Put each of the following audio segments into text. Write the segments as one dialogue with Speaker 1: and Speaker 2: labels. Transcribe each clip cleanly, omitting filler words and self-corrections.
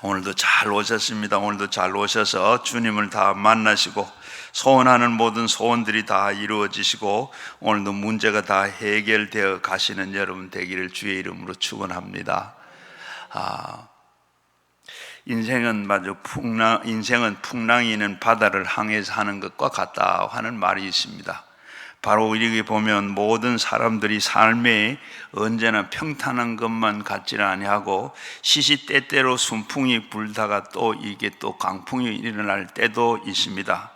Speaker 1: 오늘도 잘 오셨습니다. 오늘도 잘 오셔서 주님을 다 만나시고 소원하는 모든 소원들이 다 이루어지시고 오늘도 문제가 다 해결되어 가시는 여러분 되기를 주의 이름으로 축원합니다. 인생은 풍랑이 있는 바다를 항해서 하는 것과 같다 하는 말이 있습니다. 바로 이렇게 보면 모든 사람들이 삶에 언제나 평탄한 것만 같지는 아니하고 시시때때로 순풍이 불다가 또 이게 또 강풍이 일어날 때도 있습니다.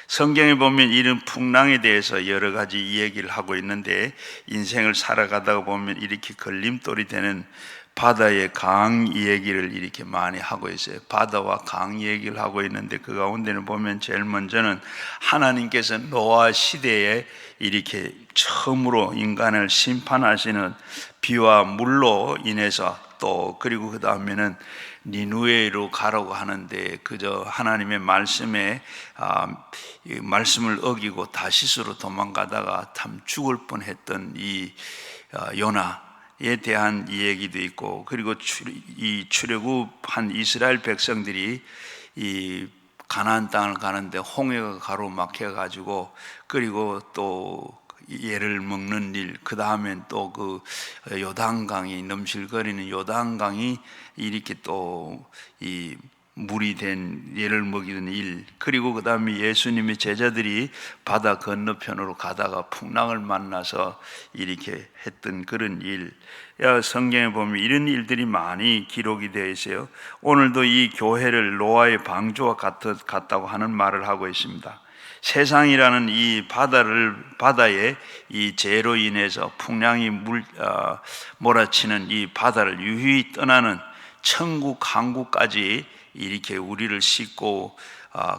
Speaker 1: 성경에 보면 이런 풍랑에 대해서 여러 가지 이야기를 하고 있는데, 인생을 살아가다가 보면 이렇게 걸림돌이 되는 바다의 강 이야기를 이렇게 많이 하고 있어요. 바다와 강 얘기를 하고 있는데, 그 가운데는 보면 제일 먼저는 하나님께서 노아 시대에 이렇게 처음으로 인간을 심판하시는 비와 물로 인해서, 또 그리고 그 다음에는 니누에로 가라고 하는데 그저 하나님의 말씀에 말씀을 어기고 다시스로 도망가다가 참 죽을 뻔했던 이 요나에 대한 이야기도 있고, 그리고 이 출애굽한 이스라엘 백성들이 이 가나안 땅을 가는데 홍해가 가로막혀 가지고, 그리고 또 얘를 먹는 일, 그 다음엔 또 그 요단강이 넘실거리는 요단강이 이렇게 또 이 물이 된 얘를 먹이는 일, 그리고 그 다음에 예수님의 제자들이 바다 건너편으로 가다가 풍랑을 만나서 이렇게 했던 그런 일, 성경에 보면 이런 일들이 많이 기록이 되어 있어요. 오늘도 이 교회를 노아의 방주와 같다고 하는 말을 하고 있습니다. 세상이라는 이 바다의 이 죄로 인해서 풍랑이 몰아치는 이 바다를 유유히 떠나는 천국 항구까지 이렇게 우리를 싣고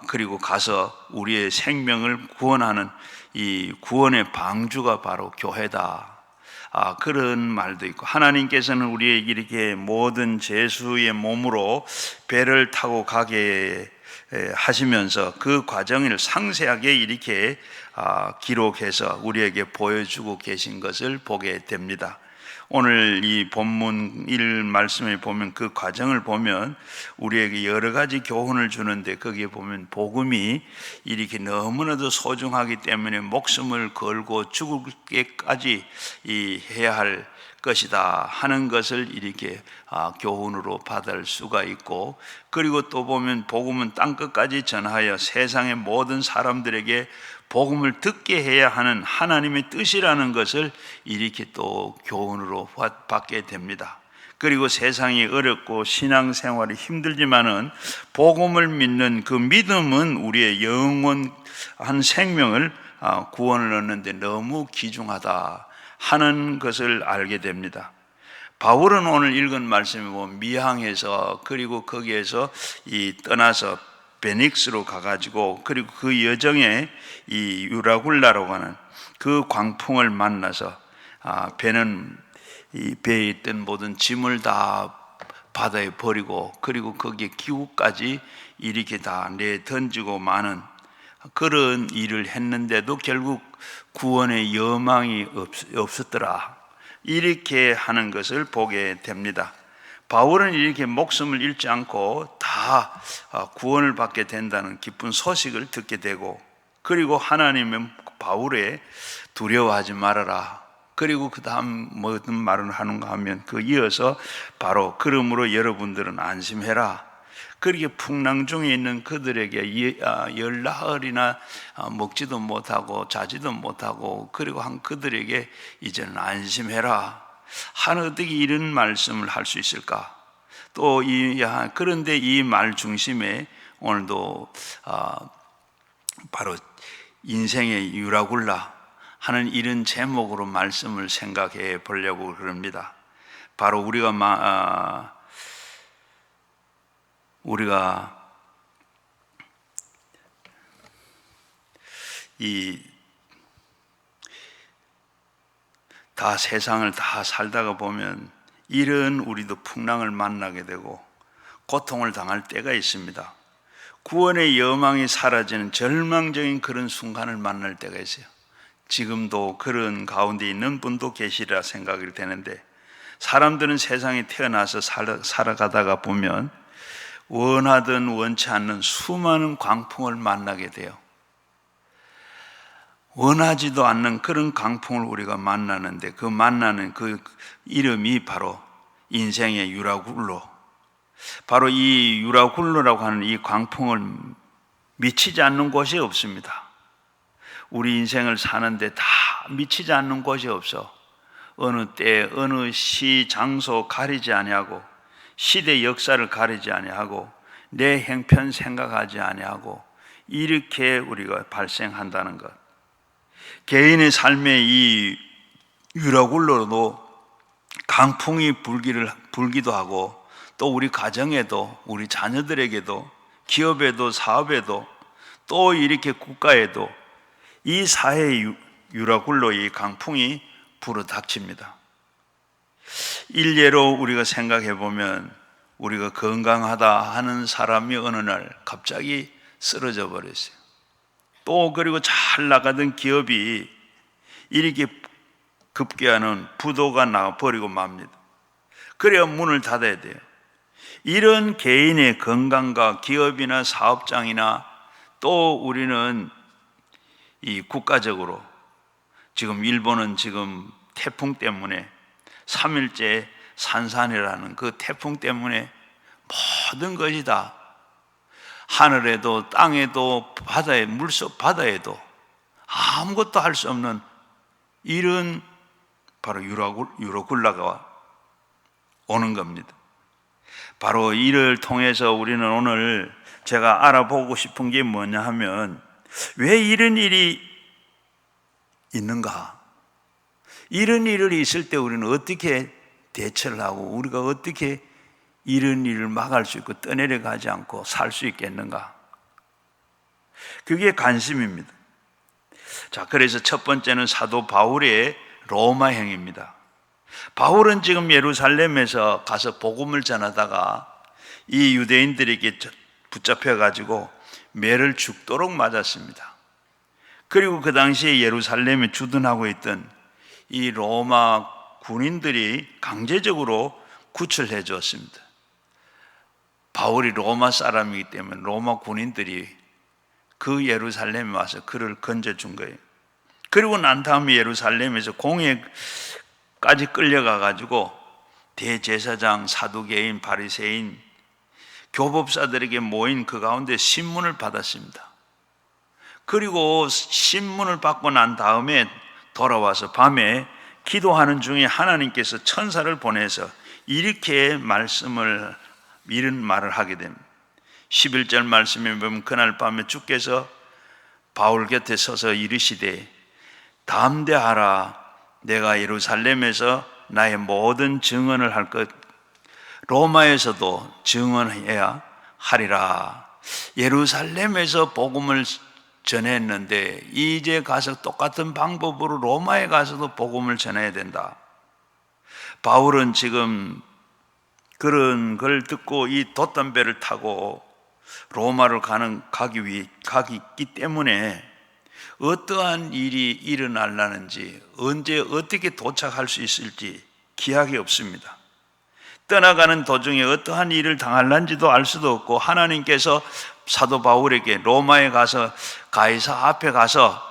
Speaker 1: 그리고 가서 우리의 생명을 구원하는 이 구원의 방주가 바로 교회다. 그런 말도 있고, 하나님께서는 우리에게 이렇게 모든 죄수의 몸으로 배를 타고 가게 하시면서 그 과정을 상세하게 이렇게 기록해서 우리에게 보여주고 계신 것을 보게 됩니다. 오늘 이 본문 1 말씀에 보면 그 과정을 보면 우리에게 여러 가지 교훈을 주는데, 거기에 보면 복음이 이렇게 너무나도 소중하기 때문에 목숨을 걸고 죽을게까지 해야 할 것이다 하는 것을 이렇게 교훈으로 받을 수가 있고, 그리고 또 보면 복음은 땅끝까지 전하여 세상의 모든 사람들에게 복음을 듣게 해야 하는 하나님의 뜻이라는 것을 이렇게 또 교훈으로 받게 됩니다. 그리고 세상이 어렵고 신앙생활이 힘들지만은 복음을 믿는 그 믿음은 우리의 영원한 생명을 구원을 얻는데 너무 귀중하다 하는 것을 알게 됩니다. 바울은 오늘 읽은 말씀에 보면 미항에서, 그리고 거기에서 떠나서 베닉스로 가가지고, 그리고 그 여정에 이 유라굴라라고 하는 그 광풍을 만나서 배는 이 배에 있던 모든 짐을 다 바다에 버리고, 그리고 거기에 기구까지 이렇게 다 내던지고 마는 그런 일을 했는데도 결국 구원의 여망이 없었더라, 이렇게 하는 것을 보게 됩니다. 바울은 이렇게 목숨을 잃지 않고 다 구원을 받게 된다는 기쁜 소식을 듣게 되고, 그리고 하나님은 바울에 두려워하지 말아라, 그리고 그 다음 무슨 말을 하는가 하면 그 이어서 바로 그러므로 여러분들은 안심해라. 그렇게 풍랑 중에 있는 그들에게 열나흘이나 먹지도 못하고 자지도 못하고, 그리고 한 그들에게 이제는 안심해라 하는, 어떻게 이런 말씀을 할 수 있을까? 또 그런데 이 말 중심에 오늘도 바로 인생의 유라굴라 하는 이런 제목으로 말씀을 생각해 보려고 그럽니다. 바로 우리가 다 세상을 다 살다가 보면 이런 우리도 풍랑을 만나게 되고 고통을 당할 때가 있습니다. 구원의 여망이 사라지는 절망적인 그런 순간을 만날 때가 있어요. 지금도 그런 가운데 있는 분도 계시리라 생각이 되는데, 사람들은 세상에 태어나서 살아가다가 보면 원하든 원치 않는 수많은 광풍을 만나게 돼요. 원하지도 않는 그런 강풍을 우리가 만나는데, 그 만나는 그 이름이 바로 인생의 유라굴로, 바로 이 유라굴로라고 하는 이 광풍을 미치지 않는 곳이 없습니다. 우리 인생을 사는데 다 미치지 않는 곳이 없어. 어느 때, 어느 시, 장소 가리지 아니하고, 시대 역사를 가리지 아니하고, 내 형편 생각하지 아니하고, 이렇게 우리가 발생한다는 것. 개인의 삶의 이 유라굴로도 강풍이 불기도 하고, 또 우리 가정에도, 우리 자녀들에게도, 기업에도, 사업에도, 또 이렇게 국가에도 이 사회의 유라굴로의 강풍이 불어닥칩니다. 일례로 우리가 생각해 보면, 우리가 건강하다 하는 사람이 어느 날 갑자기 쓰러져 버렸어요. 또 그리고 잘 나가던 기업이 이렇게 급기야는 부도가 나버리고 맙니다. 그래야 문을 닫아야 돼요. 이런 개인의 건강과 기업이나 사업장이나 또 우리는 이 국가적으로 지금 일본은 지금 태풍 때문에 3일째 산산이라는 그 태풍 때문에 모든 것이 다 하늘에도 땅에도 바다에 물속 바다에도 아무것도 할 수 없는 이런 바로 유로굴라가 오는 겁니다. 바로 이를 통해서 우리는 오늘 제가 알아보고 싶은 게 뭐냐 하면, 왜 이런 일이 있는가? 이런 일이 있을 때 우리는 어떻게 대처를 하고, 우리가 어떻게 이런 일을 막을 수 있고 떠내려가지 않고 살 수 있겠는가? 그게 관심입니다. 자, 그래서 첫 번째는 사도 바울의 로마행입니다. 바울은 지금 예루살렘에서 가서 복음을 전하다가 이 유대인들에게 붙잡혀 가지고 매를 죽도록 맞았습니다. 그리고 그 당시에 예루살렘에 주둔하고 있던 이 로마 군인들이 강제적으로 구출해 주었습니다. 바울이 로마 사람이기 때문에 로마 군인들이 그 예루살렘에 와서 그를 건져준 거예요. 그리고 난 다음에 예루살렘에서 공회까지 끌려가 가지고 대제사장, 사두개인, 바리새인, 교법사들에게 모인 그 가운데 신문을 받았습니다. 그리고 신문을 받고 난 다음에 돌아와서 밤에 기도하는 중에 하나님께서 천사를 보내서 이렇게 이런 말을 하게 됩니다. 11절 말씀에 보면, 그날 밤에 주께서 바울 곁에 서서 이르시되 담대하라, 내가 예루살렘에서 나의 모든 증언을 할 것, 로마에서도 증언해야 하리라. 예루살렘에서 복음을 전했는데 이제 가서 똑같은 방법으로 로마에 가서도 복음을 전해야 된다. 바울은 지금 그런 걸 듣고 이 돛담배를 타고 로마를 가기 있기 때문에 어떠한 일이 일어나려는지, 언제 어떻게 도착할 수 있을지 기약이 없습니다. 떠나가는 도중에 어떠한 일을 당할는지도 알 수도 없고, 하나님께서 사도 바울에게 로마에 가서 가이사 앞에 가서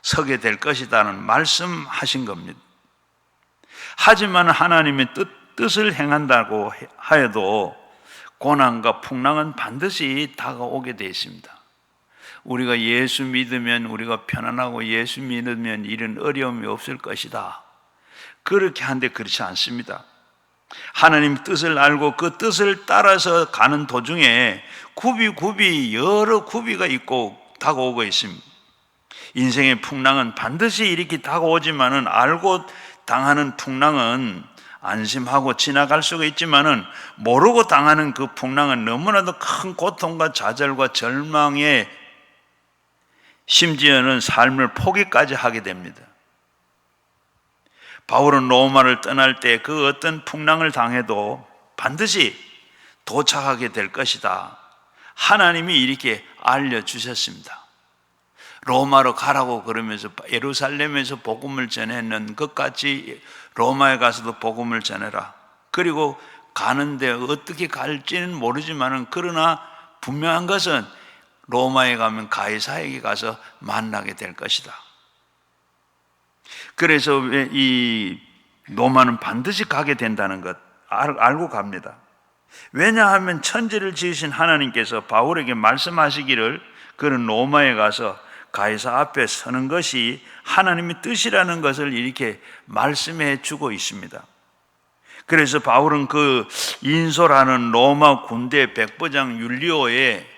Speaker 1: 서게 될 것이다는 말씀하신 겁니다. 하지만 하나님의 뜻을 행한다고 하여도 고난과 풍랑은 반드시 다가오게 되어 있습니다. 우리가 예수 믿으면 우리가 편안하고 예수 믿으면 이런 어려움이 없을 것이다, 그렇게 한데 그렇지 않습니다. 하나님 뜻을 알고 그 뜻을 따라서 가는 도중에 여러 구비가 있고 다가오고 있습니다. 인생의 풍랑은 반드시 이렇게 다가오지만은, 알고 당하는 풍랑은 안심하고 지나갈 수가 있지만은, 모르고 당하는 그 풍랑은 너무나도 큰 고통과 좌절과 절망에, 심지어는 삶을 포기까지 하게 됩니다. 바울은 로마를 떠날 때 그 어떤 풍랑을 당해도 반드시 도착하게 될 것이다, 하나님이 이렇게 알려주셨습니다. 로마로 가라고 그러면서 예루살렘에서 복음을 전했는 것 같이 로마에 가서도 복음을 전해라. 그리고 가는데 어떻게 갈지는 모르지만은 그러나 분명한 것은 로마에 가면 가이사에게 가서 만나게 될 것이다. 그래서 이 로마는 반드시 가게 된다는 것 알고 갑니다. 왜냐하면 천지를 지으신 하나님께서 바울에게 말씀하시기를 그는 로마에 가서 가이사 앞에 서는 것이 하나님의 뜻이라는 것을 이렇게 말씀해 주고 있습니다. 그래서 바울은 그 인소라는 로마 군대 백부장 율리오에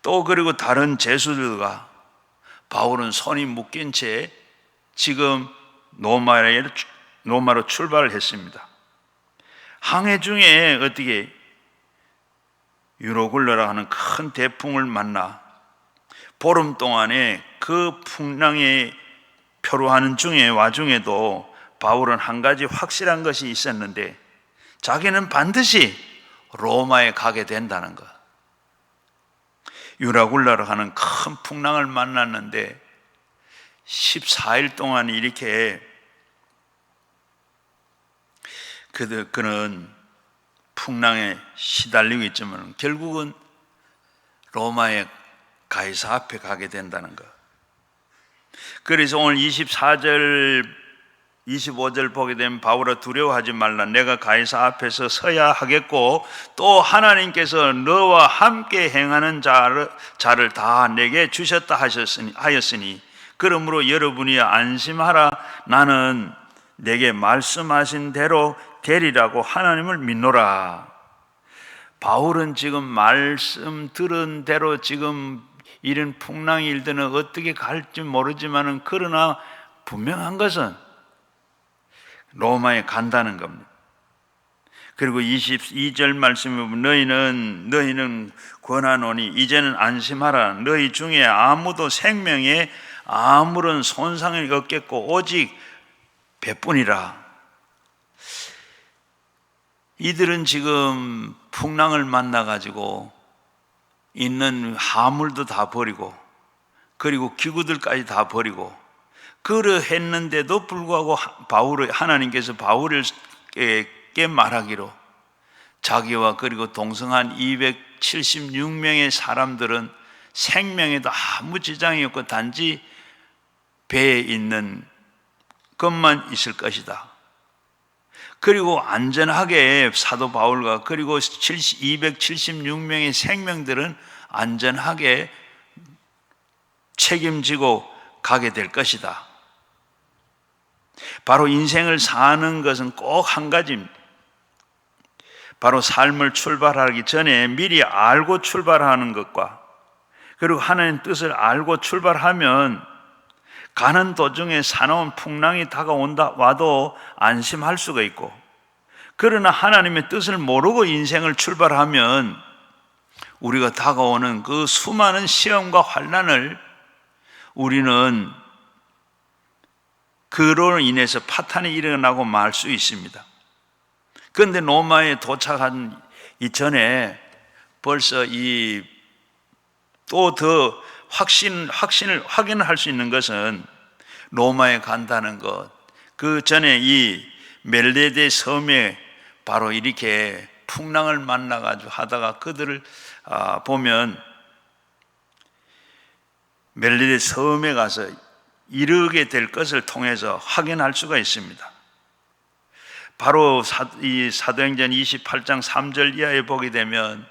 Speaker 1: 또 그리고 다른 제수들과 바울은 손이 묶인 채 지금 로마로 출발을 했습니다. 항해 중에 어떻게 유로굴러라 하는 큰 대풍을 만나 보름 동안에 그 풍랑에 표류하는 와중에도 바울은 한 가지 확실한 것이 있었는데 자기는 반드시 로마에 가게 된다는 것. 유라굴라로 하는 큰 풍랑을 만났는데 14일 동안 이렇게 그는 풍랑에 시달리고 있지만 결국은 로마의 가이사 앞에 가게 된다는 것. 그래서 오늘 24절 25절 보게 되면 바울아 두려워하지 말라. 내가 가이사 앞에서 서야 하겠고 또 하나님께서 너와 함께 행하는 자를 다 내게 주셨다 하였으니 그러므로 여러분이 안심하라. 나는 내게 말씀하신 대로 되리라고 하나님을 믿노라. 바울은 지금 말씀 들은 대로 지금 이런 풍랑이 일들은 어떻게 갈지 모르지만은 그러나 분명한 것은 로마에 간다는 겁니다. 그리고 22절 말씀에 보면 너희는 권하노니 이제는 안심하라. 너희 중에 아무도 생명에 아무런 손상이 없겠고 오직 배뿐이라. 이들은 지금 풍랑을 만나가지고 있는 화물도 다 버리고 그리고 기구들까지 다 버리고 그러했는데도 불구하고 하나님께서 바울에게 말하기로 자기와 그리고 동성한 276명의 사람들은 생명에도 아무 지장이 없고 단지 배에 있는 것만 있을 것이다. 그리고 안전하게 사도 바울과 그리고 276명의 생명들은 안전하게 책임지고 가게 될 것이다. 바로 인생을 사는 것은 꼭 한 가지입니다. 바로 삶을 출발하기 전에 미리 알고 출발하는 것과 그리고 하나님의 뜻을 알고 출발하면 가는 도중에 사나운 풍랑이 와도 안심할 수가 있고, 그러나 하나님의 뜻을 모르고 인생을 출발하면 우리가 다가오는 그 수많은 시험과 환난을 우리는 그로 인해서 파탄이 일어나고 말 수 있습니다. 그런데 로마에 도착한 이전에 벌써 또 더 확인을 할 수 있는 것은 로마에 간다는 것. 그 전에 이 멜레데 섬에 바로 이렇게 풍랑을 만나가지고 하다가 그들을 보면 멜레데 섬에 가서 이르게 될 것을 통해서 확인할 수가 있습니다. 바로 이 사도행전 28장 3절 이하에 보게 되면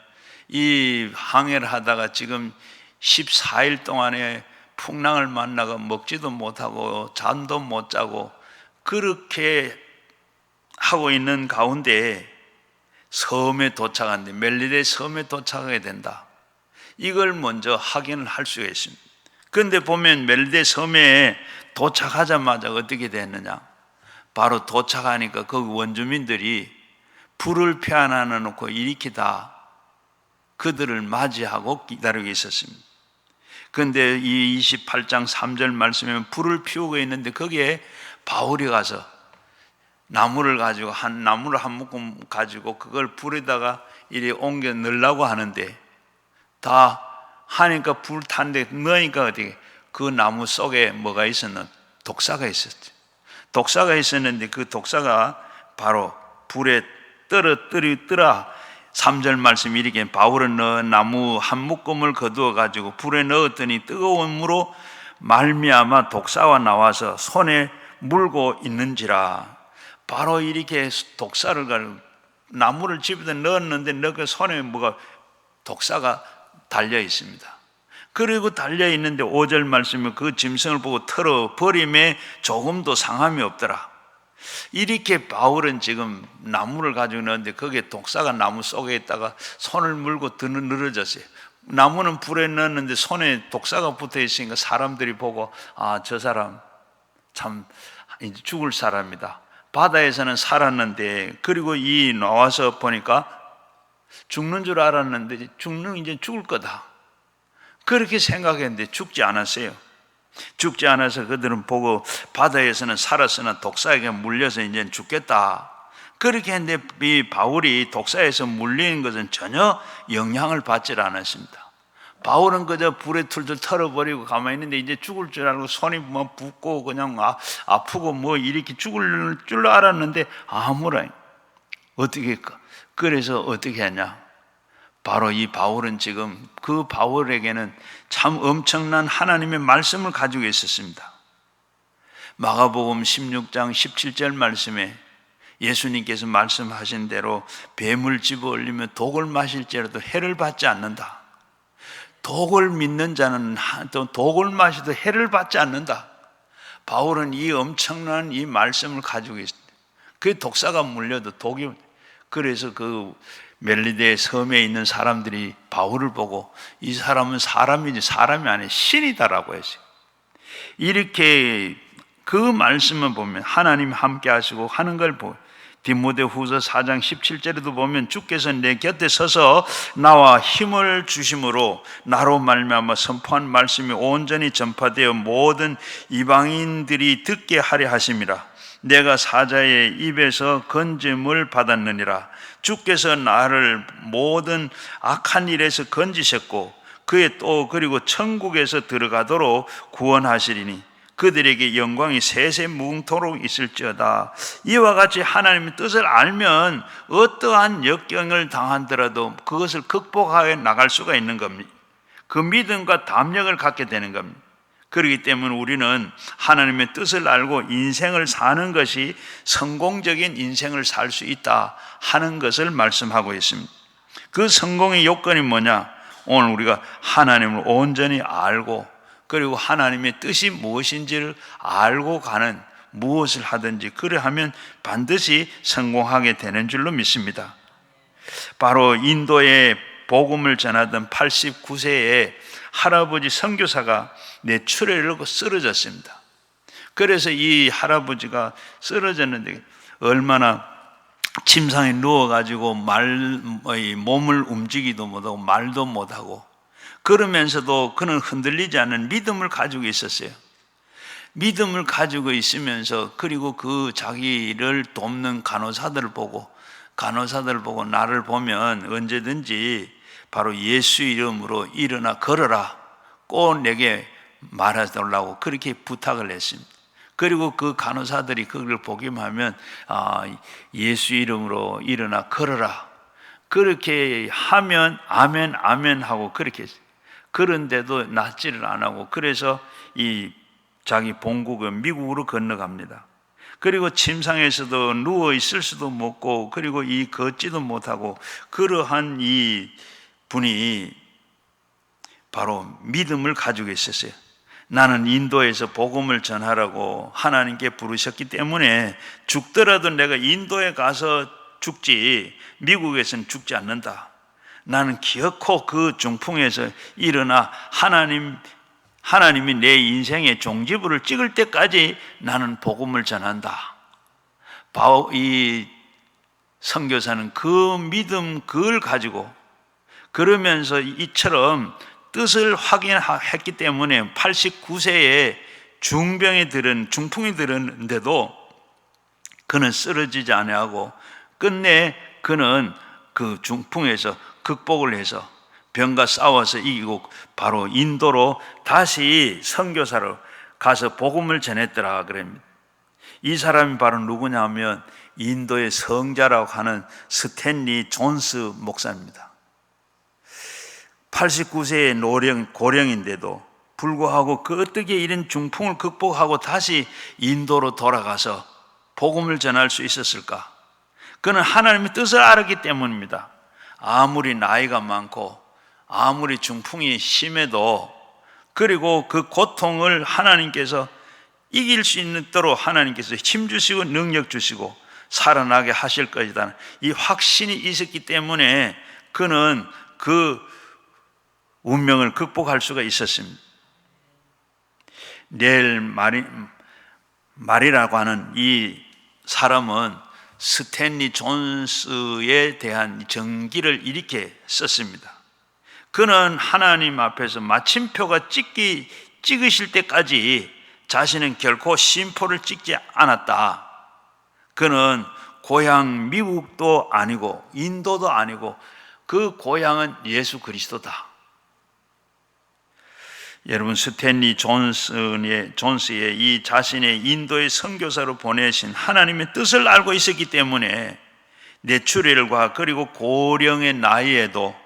Speaker 1: 이 항해를 하다가 지금 14일 동안에 풍랑을 만나고 먹지도 못하고 잠도 못 자고 그렇게 하고 있는 가운데 섬에 도착한데 멜리데 섬에 도착하게 된다. 이걸 먼저 확인을 할 수가 있습니다. 그런데 보면 멜리데 섬에 도착하자마자 어떻게 됐느냐? 바로 도착하니까 그 원주민들이 불을 피하나 놓고 이렇게 다 그들을 맞이하고 기다리고 있었습니다. 그런데 이 28장 3절 말씀에 불을 피우고 있는데 거기에 바울이 가서 나무를 가지고 나무를 한 묶음 가지고 그걸 불에다가 이리 옮겨 넣으려고 하는데 다 하니까 불 탄데 넣으니까 어떻게 그 나무 속에 뭐가 있었나? 독사가 있었죠. 독사가 있었는데 그 독사가 바로 불에 떨어뜨리더라. 3절 말씀 이렇게 바울은 나무 한 묶음을 거두어 가지고 불에 넣었더니 뜨거움으로 말미암아 독사가 나와서 손에 물고 있는지라. 바로 이렇게 독사를 가지고 나무를 집에다 넣었는데 그 손에 뭐가 독사가 달려 있습니다. 그리고 달려 있는데 5절 말씀에 그 짐승을 보고 털어 버림에 조금도 상함이 없더라. 이렇게 바울은 지금 나무를 가지고 있는데 거기에 독사가 나무 속에 있다가 손을 물고 늘어졌어요. 나무는 불에 넣었는데 손에 독사가 붙어 있으니까 사람들이 보고 저 사람 참 이제 죽을 사람이다. 바다에서는 살았는데, 그리고 이 나와서 보니까 죽는 줄 알았는데 이제 죽을 거다. 그렇게 생각했는데 죽지 않았어요. 죽지 않아서 그들은 보고 바다에서는 살았으나 독사에게 물려서 이제 죽겠다. 그렇게 했는데 이 바울이 독사에서 물리는 것은 전혀 영향을 받지 않았습니다. 바울은 그저 불에 툴툴 털어버리고 가만히 있는데 이제 죽을 줄 알고 손이 뭐 붓고 그냥 아프고 뭐 이렇게 죽을 줄 알았는데 아무런 어떻게 할까? 그래서 어떻게 하냐? 바로 이 바울은 지금 그 바울에게는 참 엄청난 하나님의 말씀을 가지고 있었습니다. 마가복음 16장 17절 말씀에 예수님께서 말씀하신 대로 뱀을 집어올리면 독을 마실지라도 해를 받지 않는다. 독을 믿는 자는 또 독을 마셔도 해를 받지 않는다. 바울은 이 엄청난 이 말씀을 가지고 있습니다. 그 독사가 물려도 독이, 그래서 그 멜리데 섬에 있는 사람들이 바울을 보고 이 사람은 사람이지 사람이 아니라 신이다라고 했어요. 이렇게 그 말씀을 보면 하나님 함께 하시고 하는 걸 보고, 디모데후서 4장 17절에도 보면 주께서 내 곁에 서서 나와 힘을 주심으로 나로 말미암아 선포한 말씀이 온전히 전파되어 모든 이방인들이 듣게 하려 하심이라. 내가 사자의 입에서 건짐을 받았느니라. 주께서 나를 모든 악한 일에서 건지셨고 그의 또 그리고 천국에서 들어가도록 구원하시리니 그들에게 영광이 세세 무궁토록 있을지어다. 이와 같이 하나님의 뜻을 알면 어떠한 역경을 당하더라도 그것을 극복하여 나갈 수가 있는 겁니다. 그 믿음과 담력을 갖게 되는 겁니다. 그렇기 때문에 우리는 하나님의 뜻을 알고 인생을 사는 것이 성공적인 인생을 살 수 있다 하는 것을 말씀하고 있습니다. 그 성공의 요건이 뭐냐? 오늘 우리가 하나님을 온전히 알고 그리고 하나님의 뜻이 무엇인지를 알고 가는, 무엇을 하든지 그래하면 반드시 성공하게 되는 줄로 믿습니다. 바로 인도에 복음을 전하던 89세의 할아버지 선교사가 뇌출혈을 쓰러졌습니다. 그래서 이 할아버지가 쓰러졌는데 얼마나 침상에 누워가지고 몸을 움직이도 못하고 말도 못하고, 그러면서도 그는 흔들리지 않는 믿음을 가지고 있었어요. 믿음을 가지고 있으면서 그리고 그 자기를 돕는 간호사들을 보고 나를 보면 언제든지 바로 예수 이름으로 일어나 걸어라, 꼭 내게 말하달라고 그렇게 부탁을 했습니다. 그리고 그 간호사들이 그걸 보기만 하면 예수 이름으로 일어나 걸어라 그렇게 하면 아멘 아멘 하고 그렇게 했어요. 그런데도 낫지를 안 하고, 그래서 이 자기 본국은 미국으로 건너갑니다. 그리고 침상에서도 누워 있을 수도 없고 그리고 이 걷지도 못하고, 그러한 이 분이 바로 믿음을 가지고 있었어요. 나는 인도에서 복음을 전하라고 하나님께 부르셨기 때문에 죽더라도 내가 인도에 가서 죽지 미국에서는 죽지 않는다. 나는 기어코 그 중풍에서 일어나 하나님이 내 인생의 종지부를 찍을 때까지 나는 복음을 전한다. 이 선교사는 그 믿음 그걸 가지고 그러면서 이처럼 뜻을 확인했기 때문에 89세에 중풍이 들었는데도 그는 쓰러지지 아니하고 끝내 그는 그 중풍에서 극복을 해서 병과 싸워서 이기고 바로 인도로 다시 선교사로 가서 복음을 전했더라 그럽니다. 이 사람이 바로 누구냐면 인도의 성자라고 하는 스탠리 존스 목사입니다. 89세의 고령인데도 불구하고 그 어떻게 이런 중풍을 극복하고 다시 인도로 돌아가서 복음을 전할 수 있었을까? 그는 하나님의 뜻을 알았기 때문입니다. 아무리 나이가 많고 아무리 중풍이 심해도, 그리고 그 고통을 하나님께서 이길 수 있도록 하나님께서 힘 주시고 능력 주시고 살아나게 하실 것이다, 이 확신이 있었기 때문에 그는 그 운명을 극복할 수가 있었습니다. 넬 말이라고 하는 이 사람은 스탠리 존스에 대한 정기를 이렇게 썼습니다. 그는 하나님 앞에서 마침표가 찍으실 때까지 자신은 결코 심포를 찍지 않았다. 그는 고향 미국도 아니고 인도도 아니고 그 고향은 예수 그리스도다. 여러분, 스탠리 존스의 이 자신의 인도의 선교사로 보내신 하나님의 뜻을 알고 있었기 때문에 뇌출혈과 그리고 고령의 나이에도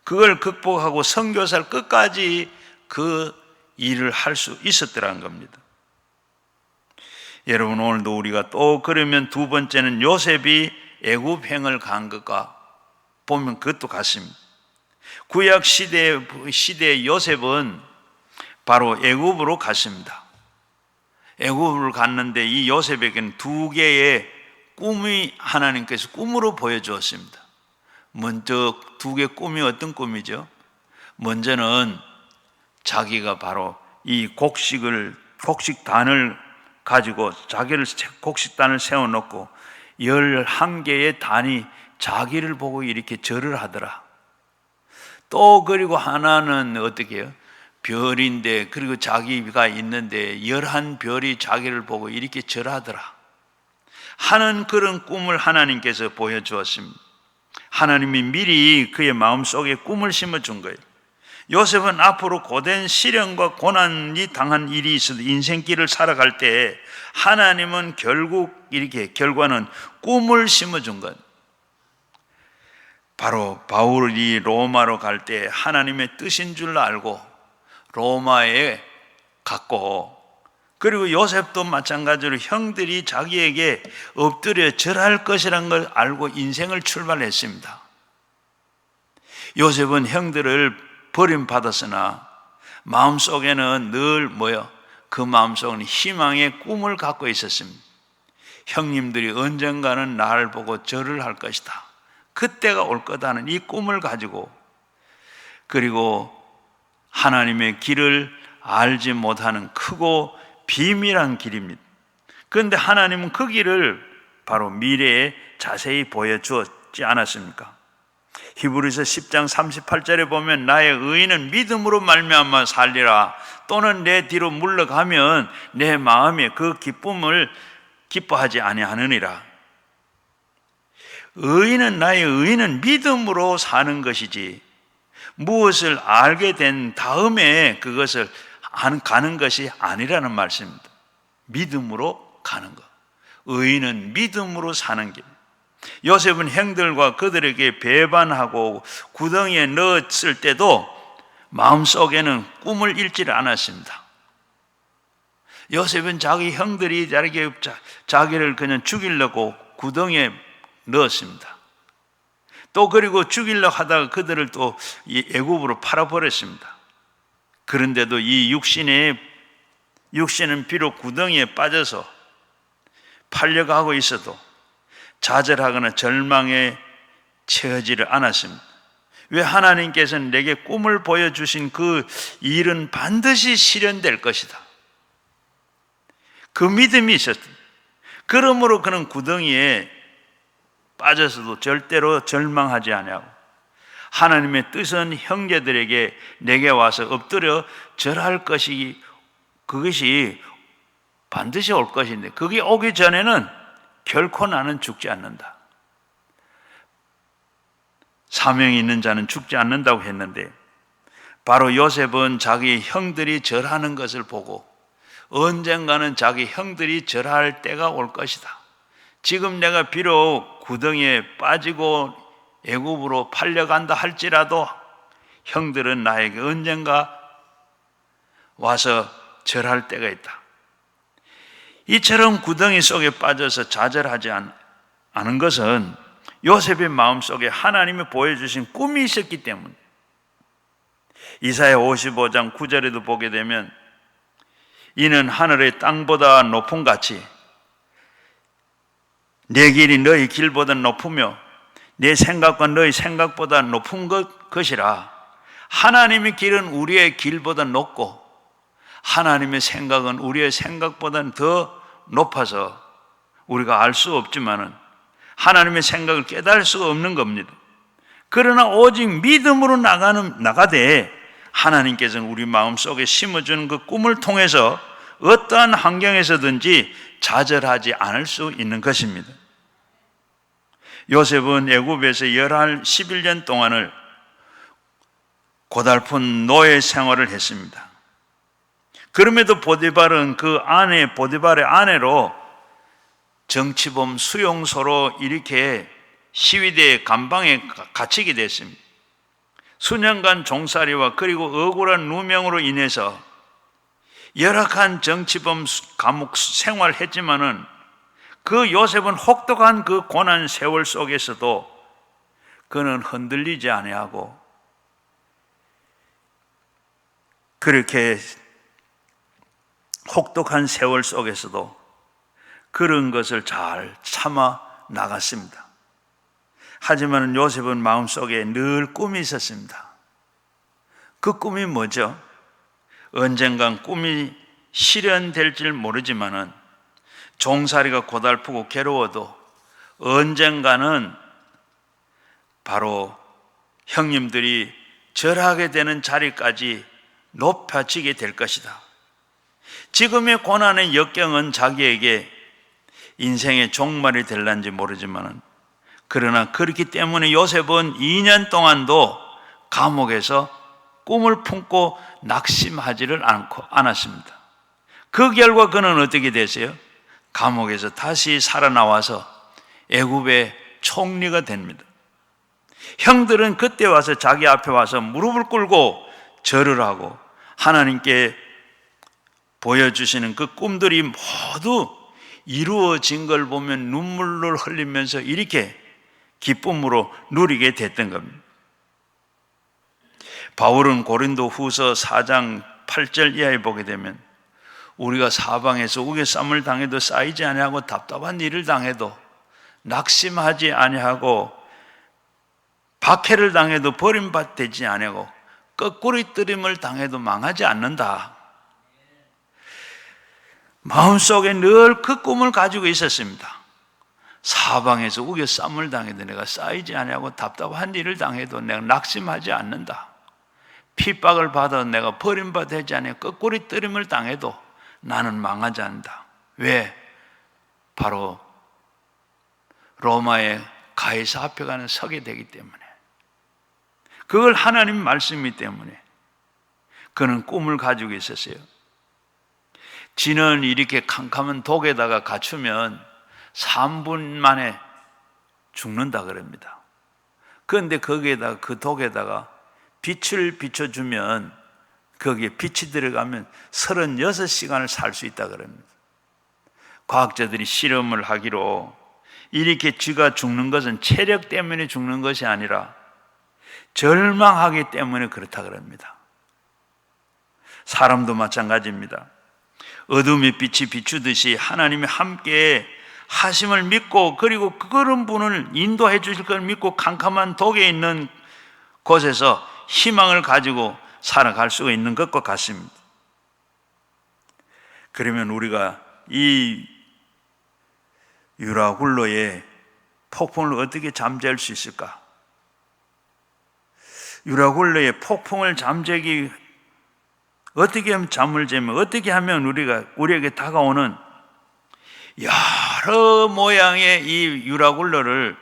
Speaker 1: 그걸 극복하고 선교사를 끝까지 그 일을 할 수 있었더라는 겁니다. 여러분, 오늘도 우리가 또 그러면 두 번째는 요셉이 애굽행을 간 것과 보면 그것도 같습니다. 구약 시대의 요셉은 바로 애굽으로 갔습니다. 애굽을 갔는데 이 요셉에게는 두 개의 꿈이 하나님께서 꿈으로 보여주었습니다. 먼저 두 개의 꿈이 어떤 꿈이죠? 먼저는 자기가 바로 이 곡식단을 가지고 자기를 곡식단을 세워놓고 11개의 단이 자기를 보고 이렇게 절을 하더라. 또 그리고 하나는 어떻게 해요? 별인데, 그리고 자기가 있는데 11별이 자기를 보고 이렇게 절하더라 하는 그런 꿈을 하나님께서 보여주었습니다. 하나님이 미리 그의 마음속에 꿈을 심어준 거예요. 요셉은 앞으로 고된 시련과 고난이 당한 일이 있어도 인생길을 살아갈 때 하나님은 결국 이렇게 결과는 꿈을 심어준 것. 바로 바울이 로마로 갈 때 하나님의 뜻인 줄 알고 로마에 갔고, 그리고 요셉도 마찬가지로 형들이 자기에게 엎드려 절할 것이라는 걸 알고 인생을 출발했습니다. 요셉은 형들을 버림받았으나 마음속에는 늘 그 마음속에는 희망의 꿈을 갖고 있었습니다. 형님들이 언젠가는 나를 보고 절을 할 것이다, 그때가 올 거다는 이 꿈을 가지고, 그리고 하나님의 길을 알지 못하는 크고 비밀한 길입니다. 그런데 하나님은 그 길을 바로 미래에 자세히 보여주었지 않았습니까? 히브리서 10장 38절에 보면 나의 의인은 믿음으로 말미암아 살리라, 또는 내 뒤로 물러가면 내 마음에 그 기쁨을 기뻐하지 아니하느니라. 나의 의인은 믿음으로 사는 것이지 무엇을 알게 된 다음에 그것을 가는 것이 아니라는 말씀입니다. 믿음으로 가는 것. 의인은 믿음으로 사는 길. 요셉은 형들과 그들에게 배반하고 구덩이에 넣었을 때도 마음속에는 꿈을 잃지를 않았습니다. 요셉은 자기 형들이 자기를 그냥 죽이려고 구덩이에 넣었습니다. 또 그리고 죽이려고 하다가 그들을 또 애굽으로 팔아버렸습니다. 그런데도 이 육신은 비록 구덩이에 빠져서 팔려가고 있어도 좌절하거나 절망에 처하지를 않았습니다. 왜? 하나님께서는 내게 꿈을 보여주신 그 일은 반드시 실현될 것이다, 그 믿음이 있었습니다. 그러므로 그는 구덩이에 빠져서도 절대로 절망하지 아니하고, 하나님의 뜻은 형제들에게 내게 와서 엎드려 절할 것이, 그것이 반드시 올 것인데, 그게 오기 전에는 결코 나는 죽지 않는다. 사명이 있는 자는 죽지 않는다고 했는데, 바로 요셉은 자기 형들이 절하는 것을 보고 언젠가는 자기 형들이 절할 때가 올 것이다, 지금 내가 비록 구덩이에 빠지고 애굽으로 팔려간다 할지라도 형들은 나에게 언젠가 와서 절할 때가 있다. 이처럼 구덩이 속에 빠져서 좌절하지 않은 것은 요셉의 마음속에 하나님이 보여주신 꿈이 있었기 때문에, 이사야 55장 9절에도 보게 되면 이는 하늘의 땅보다 높음 같이 내 길이 너희 길보다 높으며 내 생각과 너희 생각보다 높은 것이라. 하나님의 길은 우리의 길보다 높고 하나님의 생각은 우리의 생각보다 더 높아서 우리가 알 수 없지만은 하나님의 생각을 깨달을 수가 없는 겁니다. 그러나 오직 믿음으로 나가되 하나님께서는 우리 마음속에 심어주는 그 꿈을 통해서 어떠한 환경에서든지 좌절하지 않을 수 있는 것입니다. 요셉은 애굽에서 11년 동안을 고달픈 노예 생활을 했습니다. 그럼에도 보디발은 보디발의 아내로 정치범 수용소로 이렇게 시위대의 감방에 갇히게 됐습니다. 수년간 종살이와 그리고 억울한 누명으로 인해서 열악한 정치범 감옥 생활을 했지만은 그 요셉은 혹독한 그 고난 세월 속에서도 그는 흔들리지 아니하고 그렇게 혹독한 세월 속에서도 그런 것을 잘 참아 나갔습니다. 하지만 요셉은 마음속에 늘 꿈이 있었습니다. 그 꿈이 뭐죠? 언젠간 꿈이 실현될지 모르지만은 종살이가 고달프고 괴로워도 언젠가는 바로 형님들이 절하게 되는 자리까지 높아지게 될 것이다. 지금의 고난의 역경은 자기에게 인생의 종말이 될런지 모르지만은 그러나 그렇기 때문에 요셉은 2년 동안도 감옥에서 꿈을 품고 낙심하지를 않았습니다. 그 결과 그는 어떻게 됐어요? 감옥에서 다시 살아나와서 애굽의 총리가 됩니다. 형들은 그때 와서 자기 앞에 와서 무릎을 꿇고 절을 하고 하나님께 보여주시는 그 꿈들이 모두 이루어진 걸 보면 눈물을 흘리면서 이렇게 기쁨으로 누리게 됐던 겁니다. 바울은 고린도 후서 4장 8절 이하에 보게 되면 우리가 사방에서 우겨쌈을 당해도 쌓이지 아니하고 답답한 일을 당해도 낙심하지 아니하고 박해를 당해도 버림받지 아니하고 거꾸리뜨림을 당해도 망하지 않는다. 마음속에 늘 그 꿈을 가지고 있었습니다. 사방에서 우겨쌈을 당해도 내가 쌓이지 아니하고 답답한 일을 당해도 내가 낙심하지 않는다. 핍박을 받아 내가 버림받지 아니하고 거꾸리뜨림을 당해도 나는 망하지 않는다. 왜? 바로 로마의 가이사 앞에 가는 서게 되기 때문에, 그걸 하나님 말씀이기 때문에 그는 꿈을 가지고 있었어요. 쥐는 이렇게 캄캄한 독에다가 갇히면 3분 만에 죽는다 그럽니다. 그런데 거기에다가 그 독에다가 빛을 비춰주면 거기에 빛이 들어가면 36시간을 살 수 있다 그럽니다. 과학자들이 실험을 하기로 이렇게 쥐가 죽는 것은 체력 때문에 죽는 것이 아니라 절망하기 때문에 그렇다 그럽니다. 사람도 마찬가지입니다. 어둠의 빛이 비추듯이 하나님이 함께 하심을 믿고 그리고 그런 분을 인도해 주실 걸 믿고 캄캄한 독에 있는 곳에서 희망을 가지고 살아갈 수가 있는 것과 같습니다. 그러면 우리가 이 유라굴로의 폭풍을 어떻게 잠재울 수 있을까? 유라굴로의 폭풍을 잠재기 어떻게 하면 잠을 재면 어떻게 하면 우리에게 다가오는 여러 모양의 이 유라굴로를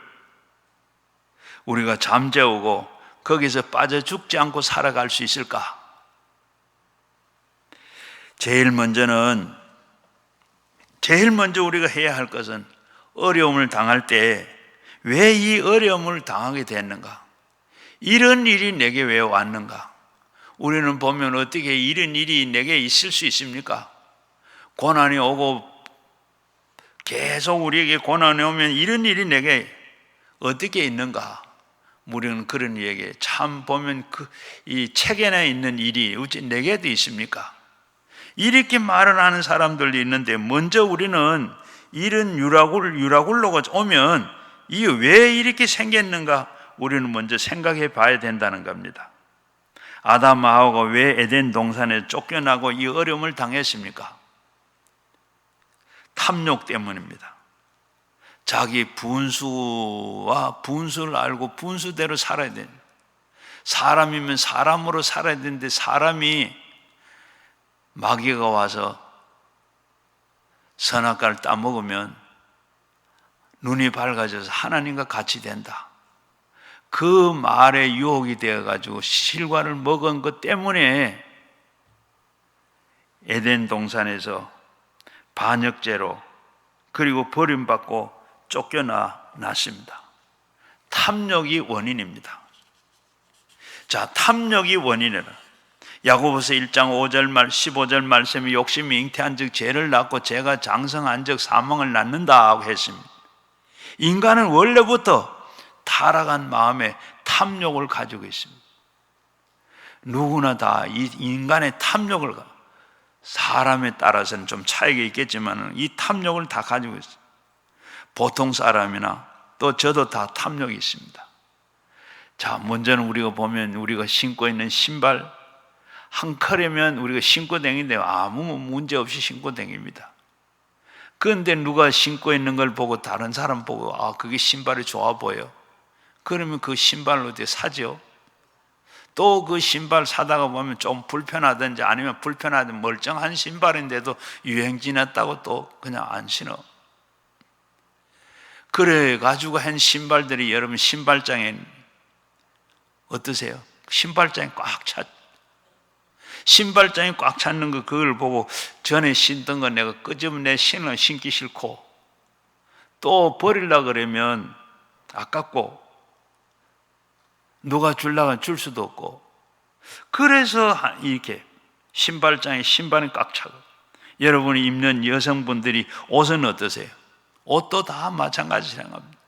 Speaker 1: 우리가 잠재우고 거기서 빠져 죽지 않고 살아갈 수 있을까? 제일 먼저 우리가 해야 할 것은 어려움을 당할 때 왜 이 어려움을 당하게 됐는가? 이런 일이 내게 왜 왔는가? 우리는 보면 어떻게 이런 일이 내게 있을 수 있습니까? 고난이 오고 계속 우리에게 고난이 오면 이런 일이 내게 어떻게 있는가? 우리는 그런 이야기 참 보면 이 책에나 있는 일이 어찌 내게도 있습니까? 이렇게 말을 하는 사람들도 있는데 먼저 우리는 이런 유라굴로가 오면 이게 왜 이렇게 생겼는가? 우리는 먼저 생각해 봐야 된다는 겁니다. 아담과 하와가 왜 에덴 동산에 쫓겨나고 이 어려움을 당했습니까? 탐욕 때문입니다. 자기 분수와 분수를 알고 분수대로 살아야 됩니다. 사람이면 사람으로 살아야 되는데 사람이 마귀가 와서 선악과를 따먹으면 눈이 밝아져서 하나님과 같이 된다. 그 말에 유혹이 되어가지고 실과를 먹은 것 때문에 에덴 동산에서 반역죄로 그리고 버림받고 쫓겨났습니다. 탐욕이 원인입니다. 자, 탐욕이 원인이라. 야고보서 1장 5절 15절 말씀에 욕심이 잉태한 즉 죄를 낳고 죄가 장성한 즉 사망을 낳는다고 했습니다. 인간은 원래부터 타락한 마음에 탐욕을 가지고 있습니다. 누구나 다 이 인간의 탐욕을 사람에 따라서는 좀 차이가 있겠지만 이 탐욕을 다 가지고 있어요. 보통 사람이나 또 저도 다 탐욕이 있습니다. 자, 먼저는 우리가 보면 우리가 신고 있는 신발 한 컬이면 우리가 신고 다니는데 아무 문제 없이 신고 다닙니다. 그런데 누가 신고 있는 걸 보고 다른 사람 보고 그게 신발이 좋아 보여. 그러면 그 신발로 어디 사죠. 또 그 신발 사다가 보면 좀 불편하든지 아니면 불편하든 멀쩡한 신발인데도 유행 지났다고 또 그냥 안 신어. 그래 가지고 한 신발들이 여러분 신발장에 어떠세요? 신발장에 꽉 찼. 신발장에 꽉 찼는 거 그걸 보고 전에 신던 거 내가 끄집어내 신기 싫고 또 버리려고 그러면 아깝고 누가 주려고 줄 수도 없고 그래서 이렇게 신발장에 신발은 꽉 차고 여러분이 입는 여성분들이 옷은 어떠세요? 옷도 다 마찬가지 생각합니다.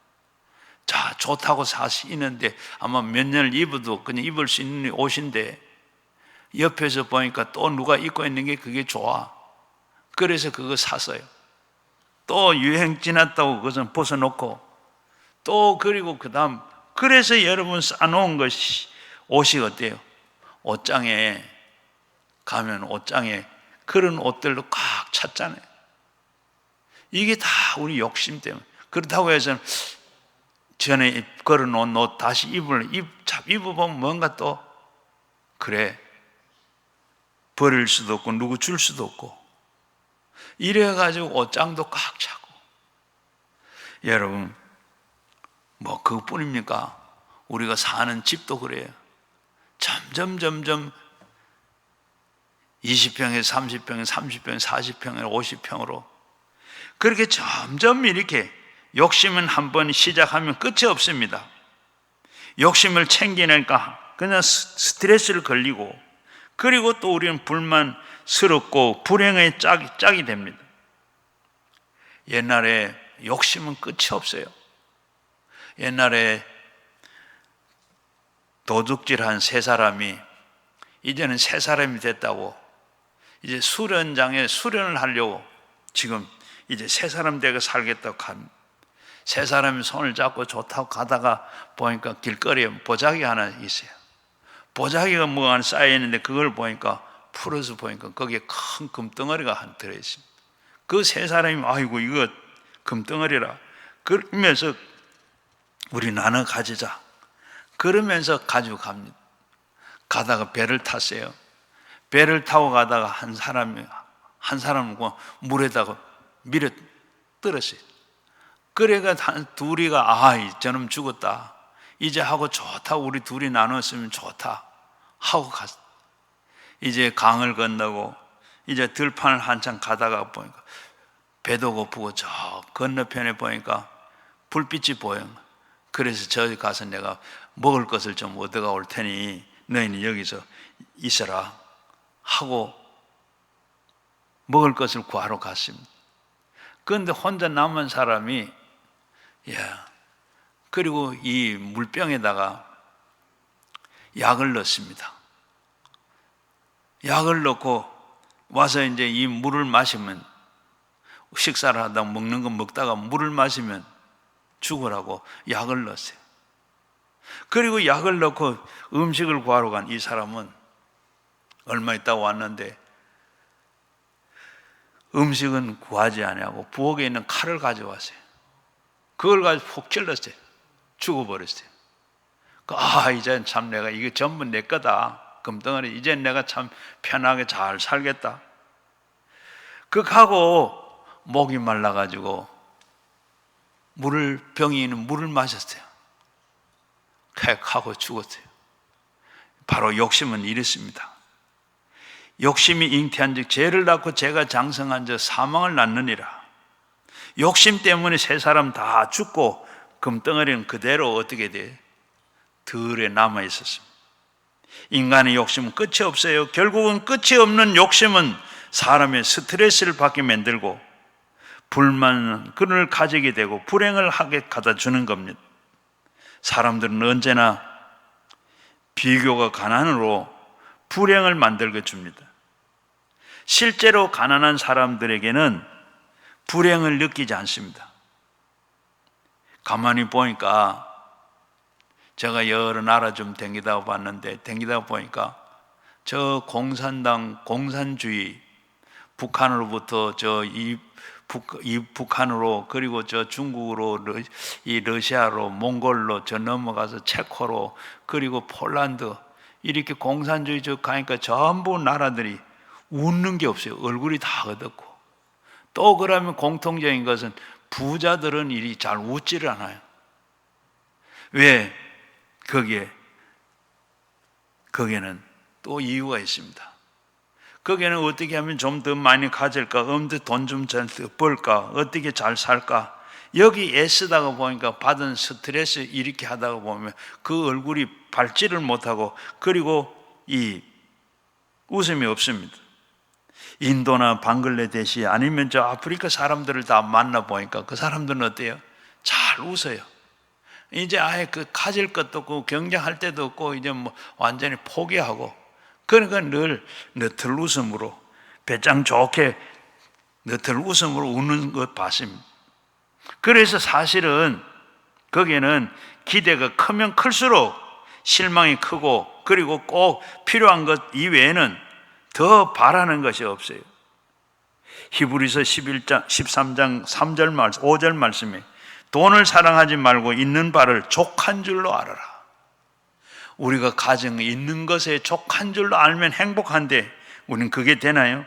Speaker 1: 자, 좋다고 사시는데 아마 몇 년을 입어도 그냥 입을 수 있는 옷인데 옆에서 보니까 또 누가 입고 있는 게 그게 좋아. 그래서 그거 샀어요. 또 유행 지났다고 그것은 벗어놓고 또 그리고 그 다음 그래서 여러분 싸놓은 것이 옷이 어때요? 옷장에 가면 옷장에 그런 옷들로 꽉 찼잖아요. 이게 다 우리 욕심 때문에. 그렇다고 해서 전에 걸어놓은 옷 다시 입어보면 뭔가 또 그래 버릴 수도 없고 누구 줄 수도 없고 이래가지고 옷장도 꽉 차고. 여러분 뭐 그것뿐입니까? 우리가 사는 집도 그래요. 점점 20평에 30평에 30평에 40평에 50평으로 그렇게 점점 이렇게 욕심은 한번 시작하면 끝이 없습니다. 욕심을 챙기니까 그냥 스트레스를 걸리고 그리고 또 우리는 불만스럽고 불행의 짝이 됩니다. 옛날에 욕심은 끝이 없어요. 옛날에 도둑질한 세 사람이 이제는 세 사람이 됐다고 이제 수련장에 수련을 하려고 지금 이제 세 사람 되게 살겠다고 세 사람이 손을 잡고 좋다고 가다가 보니까 길거리에 보자기 하나 있어요. 보자기가 뭐가 하나 쌓여있는데 그걸 보니까 풀어서 보니까 거기에 큰 금덩어리가 하나 들어있습니다. 그 세 사람이 아이고 이거 금덩어리라 그러면서 우리 나눠 가지자 그러면서 가지고 갑니다. 가다가 배를 탔어요. 배를 타고 가다가 한 사람은 물에다가 밀어 떨었어요. 그래가 둘이가 저놈 죽었다. 이제 하고 좋다. 우리 둘이 나눴으면 좋다. 하고 갔어. 이제 강을 건너고 이제 들판을 한참 가다가 보니까 배도 고프고 저 건너편에 보니까 불빛이 보여. 그래서 저기 가서 내가 먹을 것을 좀 얻어가 올 테니 너희는 여기서 있어라 하고 먹을 것을 구하러 갔습니다. 그런데 혼자 남은 사람이 그리고 이 물병에다가 약을 넣습니다. 약을 넣고 와서 이제 이 물을 마시면, 식사를 하다 먹는 거 먹다가 물을 마시면 죽으라고 약을 넣었어요. 그리고 약을 넣고 음식을 구하러 간 이 사람은 얼마 있다 왔는데 음식은 구하지 아니하고 부엌에 있는 칼을 가져왔어요. 그걸 가지고 푹 찔렀어요. 죽어버렸어요. 이제 참 내가 이게 전부 내 거다. 금덩어리 이제 내가 참 편하게 잘 살겠다. 하고 목이 말라가지고 병이 있는 물을 마셨어요. 쾌 하고 죽었어요. 바로 욕심은 이렇습니다. 욕심이 잉태한 즉 죄를 낳고 죄가 장성한 즉 사망을 낳느니라. 욕심 때문에 세 사람 다 죽고 금덩어리는 그대로 어떻게 돼? 들에 남아 있었습니다. 인간의 욕심은 끝이 없어요. 결국은 끝이 없는 욕심은 사람의 스트레스를 받게 만들고 불만은 끈을 가지게 되고 불행을 하게 갖다 주는 겁니다. 사람들은 언제나 비교가 가난으로 불행을 만들게 줍니다. 실제로 가난한 사람들에게는 불행을 느끼지 않습니다. 가만히 보니까 제가 여러 나라 좀 댕기다 봤는데, 댕기다 보니까 저 공산당, 공산주의, 북한으로부터 북한으로, 그리고 저 중국으로, 이 러시아로, 몽골로, 저 넘어가서 체코로, 그리고 폴란드, 이렇게 공산주의 저 가니까 전부 나라들이 웃는 게 없어요. 얼굴이 다 어둡고. 또 그러면 공통적인 것은 부자들은 이리 잘 웃지를 않아요. 왜? 거기에는 또 이유가 있습니다. 거기에는 어떻게 하면 좀 더 많이 가질까? 돈 좀 잘 벌까? 어떻게 잘 살까? 여기 애쓰다가 보니까 받은 스트레스 이렇게 하다가 보면 그 얼굴이 밝지를 못하고, 그리고 이 웃음이 없습니다. 인도나 방글라데시 아니면 저 아프리카 사람들을 다 만나보니까 그 사람들은 어때요? 잘 웃어요. 이제 아예 가질 것도 없고 경쟁할 때도 없고 이제 완전히 포기하고, 그러니까 늘 너틀 웃음으로, 배짱 좋게 너틀 웃음으로 웃는 것 봤습니다. 그래서 사실은 거기에는 기대가 크면 클수록 실망이 크고, 그리고 꼭 필요한 것 이외에는 더 바라는 것이 없어요. 히브리서 13장 3절 말씀, 5절 말씀에 돈을 사랑하지 말고 있는 바를 족한 줄로 알아라. 우리가 가정 있는 것에 족한 줄로 알면 행복한데 우리는 그게 되나요?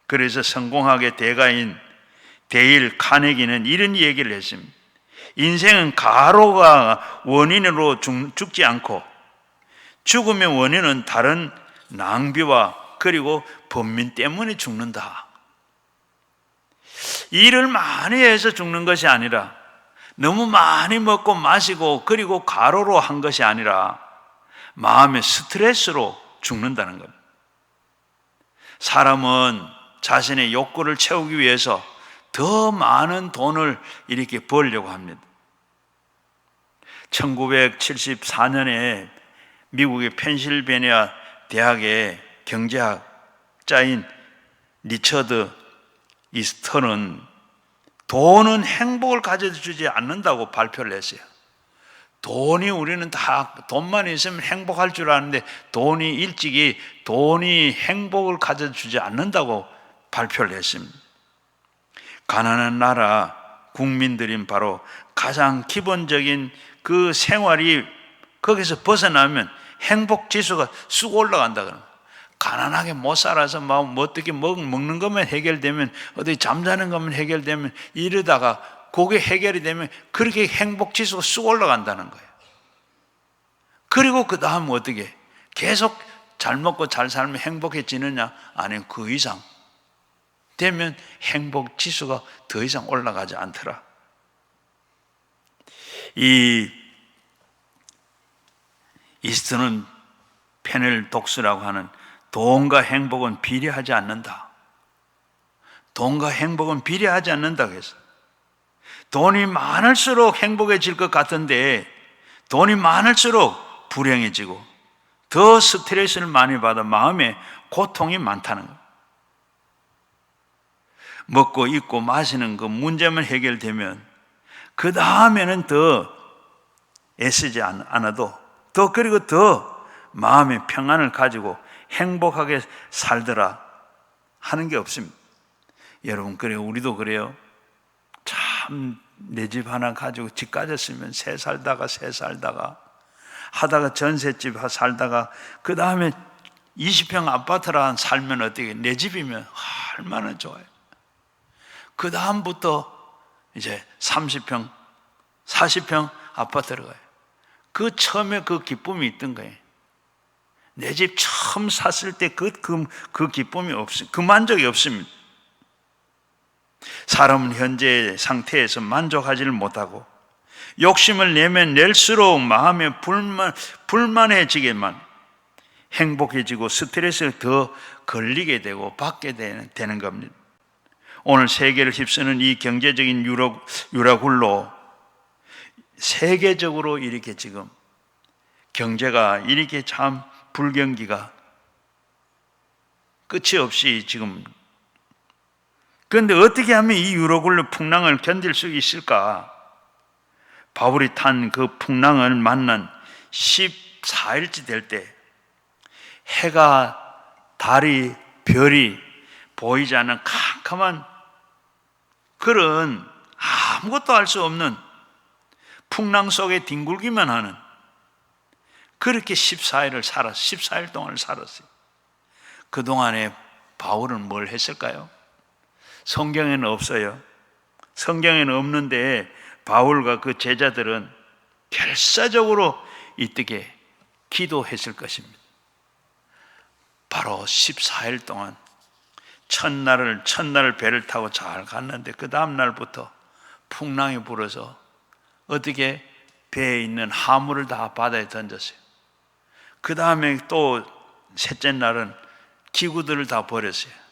Speaker 1: 그래서 성공학의 대가인 데일 카네기는 이런 얘기를 했습니다. 인생은 가로가 원인으로 죽지 않고 죽음의 원인은 다른 낭비와 그리고 번민 때문에 죽는다. 일을 많이 해서 죽는 것이 아니라, 너무 많이 먹고 마시고 그리고 가로로 한 것이 아니라 마음의 스트레스로 죽는다는 겁니다. 사람은 자신의 욕구를 채우기 위해서 더 많은 돈을 이렇게 벌려고 합니다. 1974년에 미국의 펜실베니아 대학의 경제학자인 리처드 이스턴은 돈은 행복을 가져다 주지 않는다고 발표를 했어요. 우리는 다 돈만 있으면 행복할 줄 아는데 돈이 행복을 가져다 주지 않는다고 발표를 했습니다. 가난한 나라 국민들인 바로 가장 기본적인 그 생활이 거기서 벗어나면 행복 지수가 쑥 올라간다 그러는 거예요. 가난하게 못 살아서 어떻게 먹는 것만 해결되면, 어디 잠자는 것만 해결되면, 이러다가 그게 해결이 되면 그렇게 행복 지수가 쑥 올라간다는 거예요. 그리고 그 다음 어떻게 계속 잘 먹고 잘 살면 행복해지느냐? 아니면 그 이상 되면 행복 지수가 더 이상 올라가지 않더라. 이 이스트는 페넬 독스라고 하는 돈과 행복은 비례하지 않는다. 돈과 행복은 비례하지 않는다 그랬어. 돈이 많을수록 행복해질 것 같은데 돈이 많을수록 불행해지고 더 스트레스를 많이 받아 마음에 고통이 많다는 거예요. 먹고 입고 마시는 그 문제만 해결되면 그 다음에는 더 애쓰지 않아도 그리고 더 마음의 평안을 가지고 행복하게 살더라 하는 게 없습니다. 여러분, 그래요. 우리도 그래요. 참 내 집 하나 가지고 집 가졌으면 새 살다가 하다가 전셋집 살다가 그 다음에 20평 아파트라 살면 어떻게, 내 집이면 얼마나 좋아요. 그 다음부터 이제 30평 40평 아파트로 가요. 그 처음에 그 기쁨이 있던 거예요. 내 집 처음 샀을 때 그 기쁨이 없어요. 그 만족이 없습니다. 사람은 현재 상태에서 만족하지를 못하고 욕심을 내면 낼수록 마음에 불만해지게만 행복해지고 스트레스를 더 걸리게 되고 받게 되는 겁니다. 오늘 세계를 휩쓰는 이 경제적인 유라굴로 세계적으로 이렇게 지금 경제가 이렇게 참 불경기가 끝이 없이 지금, 그런데 어떻게 하면 이 유로굴로 풍랑을 견딜 수 있을까? 바울이 탄 그 풍랑을 만난 14일째 될 때 해가, 달이, 별이 보이지 않는 캄캄한 그런 아무것도 알 수 없는 풍랑 속에 뒹굴기만 하는, 그렇게 14일 동안 살았어요. 그동안에 바울은 뭘 했을까요? 성경에는 없어요. 성경에는 없는데 바울과 그 제자들은 결사적으로 이때에 기도했을 것입니다. 바로 14일 동안 첫날 배를 타고 잘 갔는데 그 다음 날부터 풍랑이 불어서 어떻게 배에 있는 화물을 다 바다에 던졌어요. 그 다음에 또 셋째 날은 기구들을 다 버렸어요.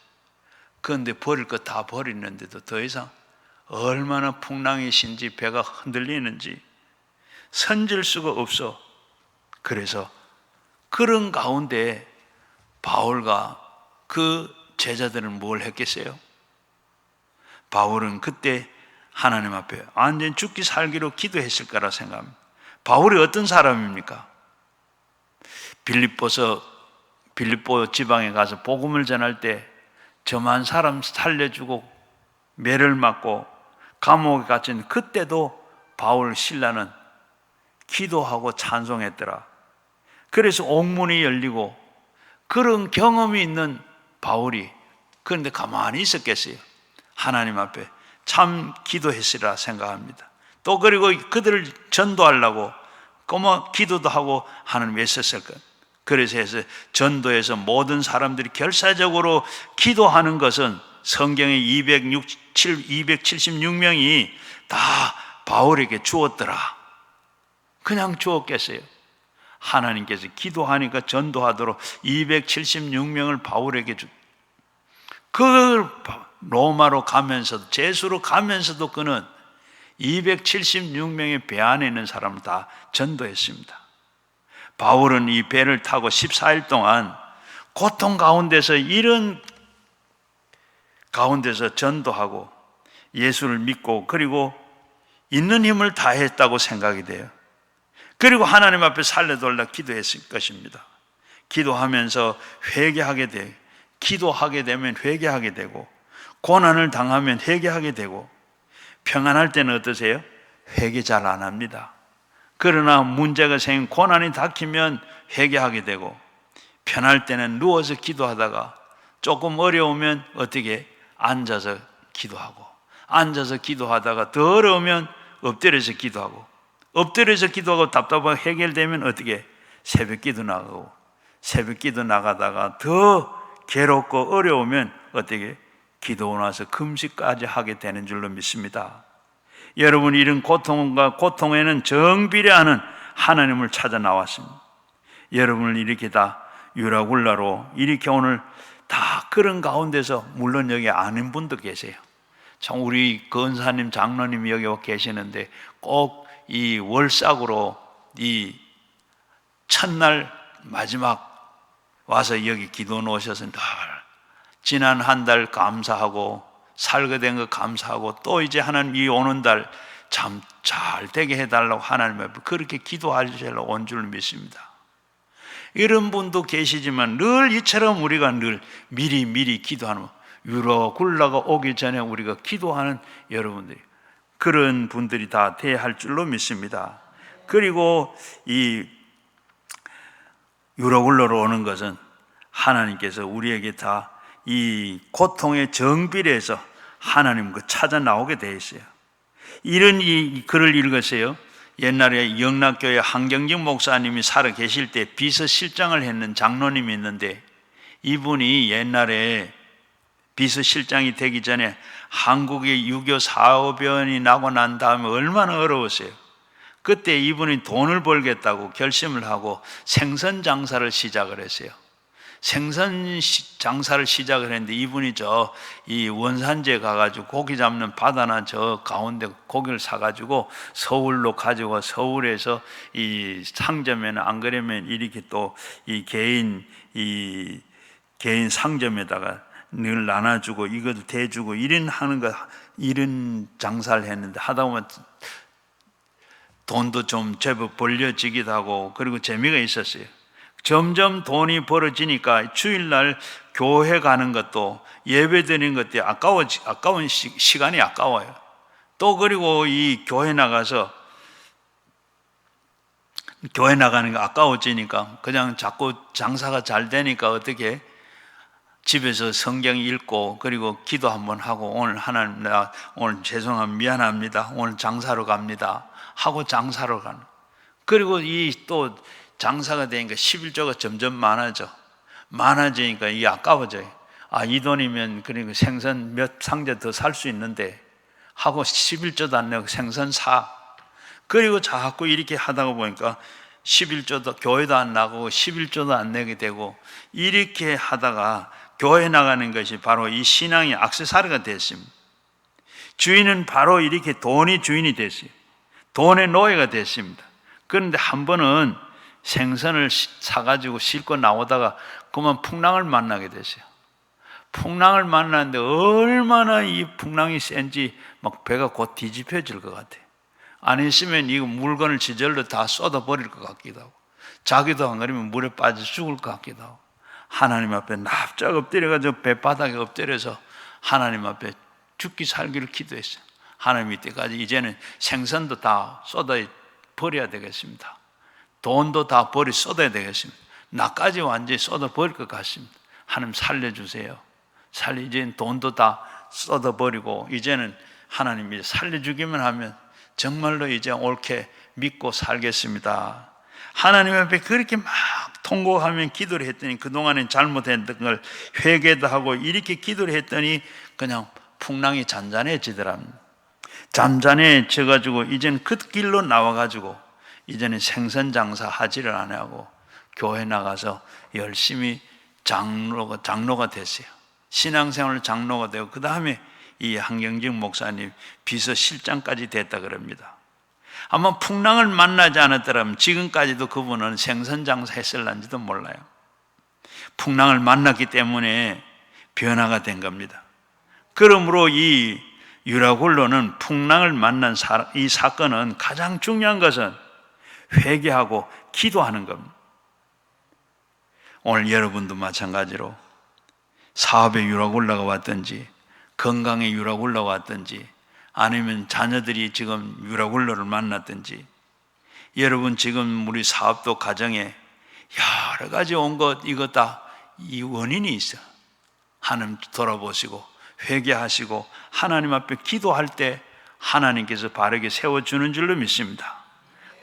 Speaker 1: 그런데 버릴 거 다 버리는데도 더 이상 얼마나 풍랑이신지 배가 흔들리는지 선질 수가 없어. 그래서 그런 가운데 바울과 그 제자들은 뭘 했겠어요? 바울은 그때 하나님 앞에 완전 죽기 살기로 기도했을 거라 생각합니다. 바울이 어떤 사람입니까? 빌립보 지방에 가서 복음을 전할 때 저만 사람 살려주고 매를 맞고 감옥에 갇힌 그때도 바울 신라는 기도하고 찬송했더라. 그래서 옥문이 열리고 그런 경험이 있는 바울이 그런데 가만히 있었겠어요? 하나님 앞에 참 기도했으리라 생각합니다. 또 그리고 그들을 전도하려고 꼬마 기도도 하고 하나님 애썼을 것. 그래서 전도에서 모든 사람들이 결사적으로 기도하는 것은 성경의 276명이 다 바울에게 주었더라. 그냥 주었겠어요? 하나님께서 기도하니까 전도하도록 276명을 바울에게 그 로마로 가면서도, 제수로 가면서도 그는 276명의 배 안에 있는 사람을 다 전도했습니다. 바울은 이 배를 타고 14일 동안 고통 가운데서, 이런 가운데서 전도하고 예수를 믿고 그리고 있는 힘을 다했다고 생각이 돼요. 그리고 하나님 앞에 살려달라 기도했을 것입니다. 기도하면서 회개하게 돼. 기도하게 되면 회개하게 되고, 고난을 당하면 회개하게 되고, 평안할 때는 어떠세요? 회개 잘 안 합니다. 그러나 문제가 생긴 고난이 닥치면 회개하게 되고, 편할 때는 누워서 기도하다가 조금 어려우면 어떻게 앉아서 기도하고, 앉아서 기도하다가 더 어려우면 엎드려서 기도하고, 엎드려서 기도하고 답답하게 해결되면 어떻게 새벽 기도 나가고, 새벽 기도 나가다가 더 괴롭고 어려우면 어떻게 기도 나서 금식까지 하게 되는 줄로 믿습니다. 여러분, 이런 고통에는 정비례하는 하나님을 찾아 나왔습니다. 여러분을 이렇게 다 유라굴라로 이렇게 오늘 다 그런 가운데서, 물론 여기 아는 분도 계세요. 참 우리 권사님, 장로님 여기 계시는데 꼭 이 월삭으로 이 첫날 마지막 와서 여기 기도 놓으셔서 늘 지난 한 달 감사하고 살게 된 거 감사하고 또 이제 하나님 이 오는 달 참 잘 되게 해달라고 하나님 앞에 그렇게 기도하시려고 온 줄 믿습니다. 이런 분도 계시지만 늘 이처럼 우리가 늘 미리 기도하는, 유라굴라가 오기 전에 우리가 기도하는 여러분들이, 그런 분들이 다 돼야 할 줄로 믿습니다. 그리고 이 유라굴라로 오는 것은 하나님께서 우리에게 다 이 고통의 정비례해서 하나님 그 찾아 나오게 되어 있어요. 이런 이 글을 읽으세요. 옛날에 영락교회 한경직 목사님이 살아 계실 때 비서실장을 했는 장로님이 있는데, 이분이 옛날에 비서실장이 되기 전에 한국의 유교 사업연이 나고 난 다음에 얼마나 어려웠어요. 그때 이분이 돈을 벌겠다고 결심을 하고 생선 장사를 시작을 했어요. 생선 장사를 시작을 했는데, 이분이 이 원산지에 가가지고 고기 잡는 바다나 저 가운데 고기를 사가지고 서울로 가지고, 서울에서 이 상점에는 안 그러면 이렇게 또 이 개인 상점에다가 늘 나눠주고 이것도 대주고 이런 장사를 했는데, 하다 보면 돈도 좀 제법 벌려지기도 하고, 그리고 재미가 있었어요. 점점 돈이 벌어지니까 주일날 교회 가는 것도, 예배 드리는 것도 아까운 시간이 아까워요. 또 그리고 이 교회 나가는 거 아까워지니까 그냥 자꾸 장사가 잘 되니까 어떻게 집에서 성경 읽고 그리고 기도 한번 하고, 오늘 하나님 내가 오늘 죄송합니다, 미안합니다, 오늘 장사로 갑니다 하고 장사로 가는. 그리고 이 또 장사가 되니까 11조가 점점 많아지니까 이게 아까워져요. 이 돈이면 그리고 생선 몇 상자 더 살 수 있는데 하고 11조도 안 내고 생선 사. 그리고 자꾸 이렇게 하다가 보니까 11조도 교회도 안 나가고 11조도 안 내게 되고, 이렇게 하다가 교회 나가는 것이 바로 이 신앙의 액세서리가 됐습니다. 주인은 바로 이렇게 돈이 주인이 됐어요. 돈의 노예가 됐습니다. 그런데 한 번은 생선을 사가지고 싣고 나오다가 그만 풍랑을 만나게 됐어요. 풍랑을 만났는데 얼마나 이 풍랑이 센지 막 배가 곧 뒤집혀질 것 같아요. 안 있으면 이 물건을 지절로 다 쏟아버릴 것 같기도 하고, 자기도 안 그러면 물에 빠져 죽을 것 같기도 하고, 하나님 앞에 납작 엎드려가지고 배바닥에 엎드려서 하나님 앞에 죽기 살기를 기도했어요. 하나님 이때까지 이제는 생선도 다 쏟아 버려야 되겠습니다. 돈도 다 쏟아야 되겠습니다. 나까지 완전히 쏟아 버릴 것 같습니다. 하나님 살려주세요. 이제는 돈도 다 쏟아 버리고, 이제는 하나님이 살려주기만 하면 정말로 이제 옳게 믿고 살겠습니다. 하나님 앞에 그렇게 막 통곡하며 기도를 했더니, 그동안엔 잘못했던 걸 회개도 하고 이렇게 기도를 했더니 그냥 풍랑이 잔잔해지더랍니다. 잔잔해져가지고 이제는 그 길로 나와가지고 이제는 생선 장사 하지를 안 하고 교회 나가서 열심히 장로가 됐어요. 신앙생활 장로가 되고, 그 다음에 이 한경직 목사님 비서실장까지 됐다 그럽니다. 아마 풍랑을 만나지 않았더라면 지금까지도 그분은 생선 장사 했을런지도 몰라요. 풍랑을 만났기 때문에 변화가 된 겁니다. 그러므로 이 유라굴로는 풍랑을 만난 이 사건은 가장 중요한 것은 회개하고 기도하는 겁니다. 오늘 여러분도 마찬가지로 사업에 유라굴라가 왔든지, 건강에 유라굴라가 왔든지, 아니면 자녀들이 지금 유라굴라를 만났든지, 여러분 지금 우리 사업도 가정에 여러 가지 온 것, 이것 다 이 원인이 있어. 하나님 돌아보시고 회개하시고 하나님 앞에 기도할 때 하나님께서 바르게 세워주는 줄로 믿습니다.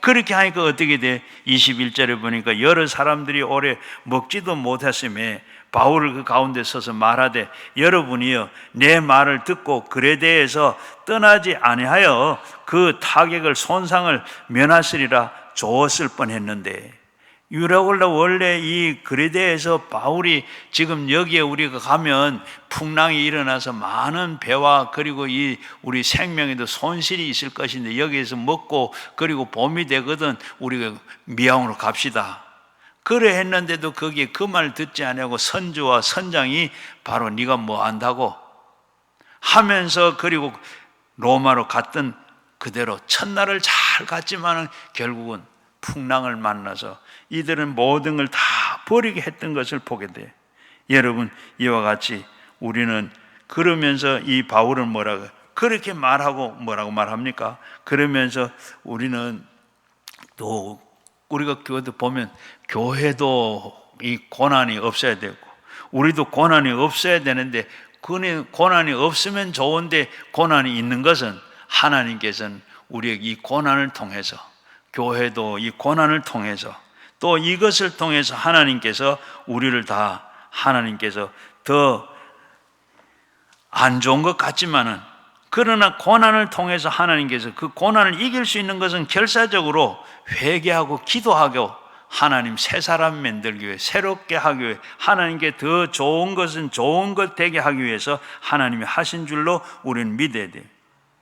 Speaker 1: 그렇게 하니까 어떻게 돼? 21절에 보니까 여러 사람들이 오래 먹지도 못했음에 바울을 그 가운데 서서 말하되 여러분이여 내 말을 듣고 그레데에서 떠나지 아니하여 그 타격을 손상을 면하시리라 좋았을 뻔했는데, 유라굴라 원래 이 그레데에서 바울이 지금 여기에 우리가 가면 풍랑이 일어나서 많은 배와 그리고 이 우리 생명에도 손실이 있을 것인데 여기에서 먹고 그리고 봄이 되거든 우리가 미항으로 갑시다. 그래 했는데도 거기에 그 말 듣지 않고 선주와 선장이 바로 네가 뭐 안다고 하면서 그리고 로마로 갔던 그대로 첫날을 잘 갔지만은 결국은 풍랑을 만나서 이들은 모든 걸 다 버리게 했던 것을 보게 돼. 여러분, 이와 같이 우리는 그러면서 이 바울은 뭐라고 그렇게 말하고 뭐라고 말합니까? 그러면서 우리는 또 우리가 교회도 보면 교회도 이 고난이 없어야 되고 우리도 고난이 없어야 되는데 고난이 없으면 좋은데 고난이 있는 것은 하나님께서는 우리에게 이 고난을 통해서 교회도 이 고난을 통해서 또 이것을 통해서 하나님께서 우리를 다 하나님께서 더 안 좋은 것 같지만은 그러나 고난을 통해서 하나님께서 그 고난을 이길 수 있는 것은 결사적으로 회개하고 기도하고 하나님 새 사람 만들기 위해 새롭게 하기 위해 하나님께 더 좋은 것은 좋은 것 되게 하기 위해서 하나님이 하신 줄로 우리는 믿어야 돼요.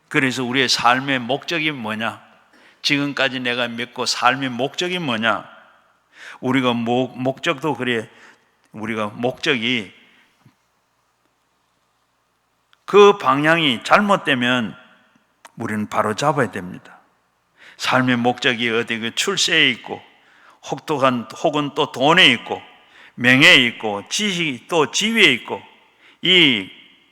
Speaker 1: 그래서 우리의 삶의 목적이 뭐냐? 지금까지 내가 믿고 삶의 목적이 뭐냐? 우리가 목적도 그래. 우리가 목적이 그 방향이 잘못되면 우리는 바로 잡아야 됩니다. 삶의 목적이 어디 그 출세에 있고 혹은 또 돈에 있고 명예에 있고 지식 또 지위에 있고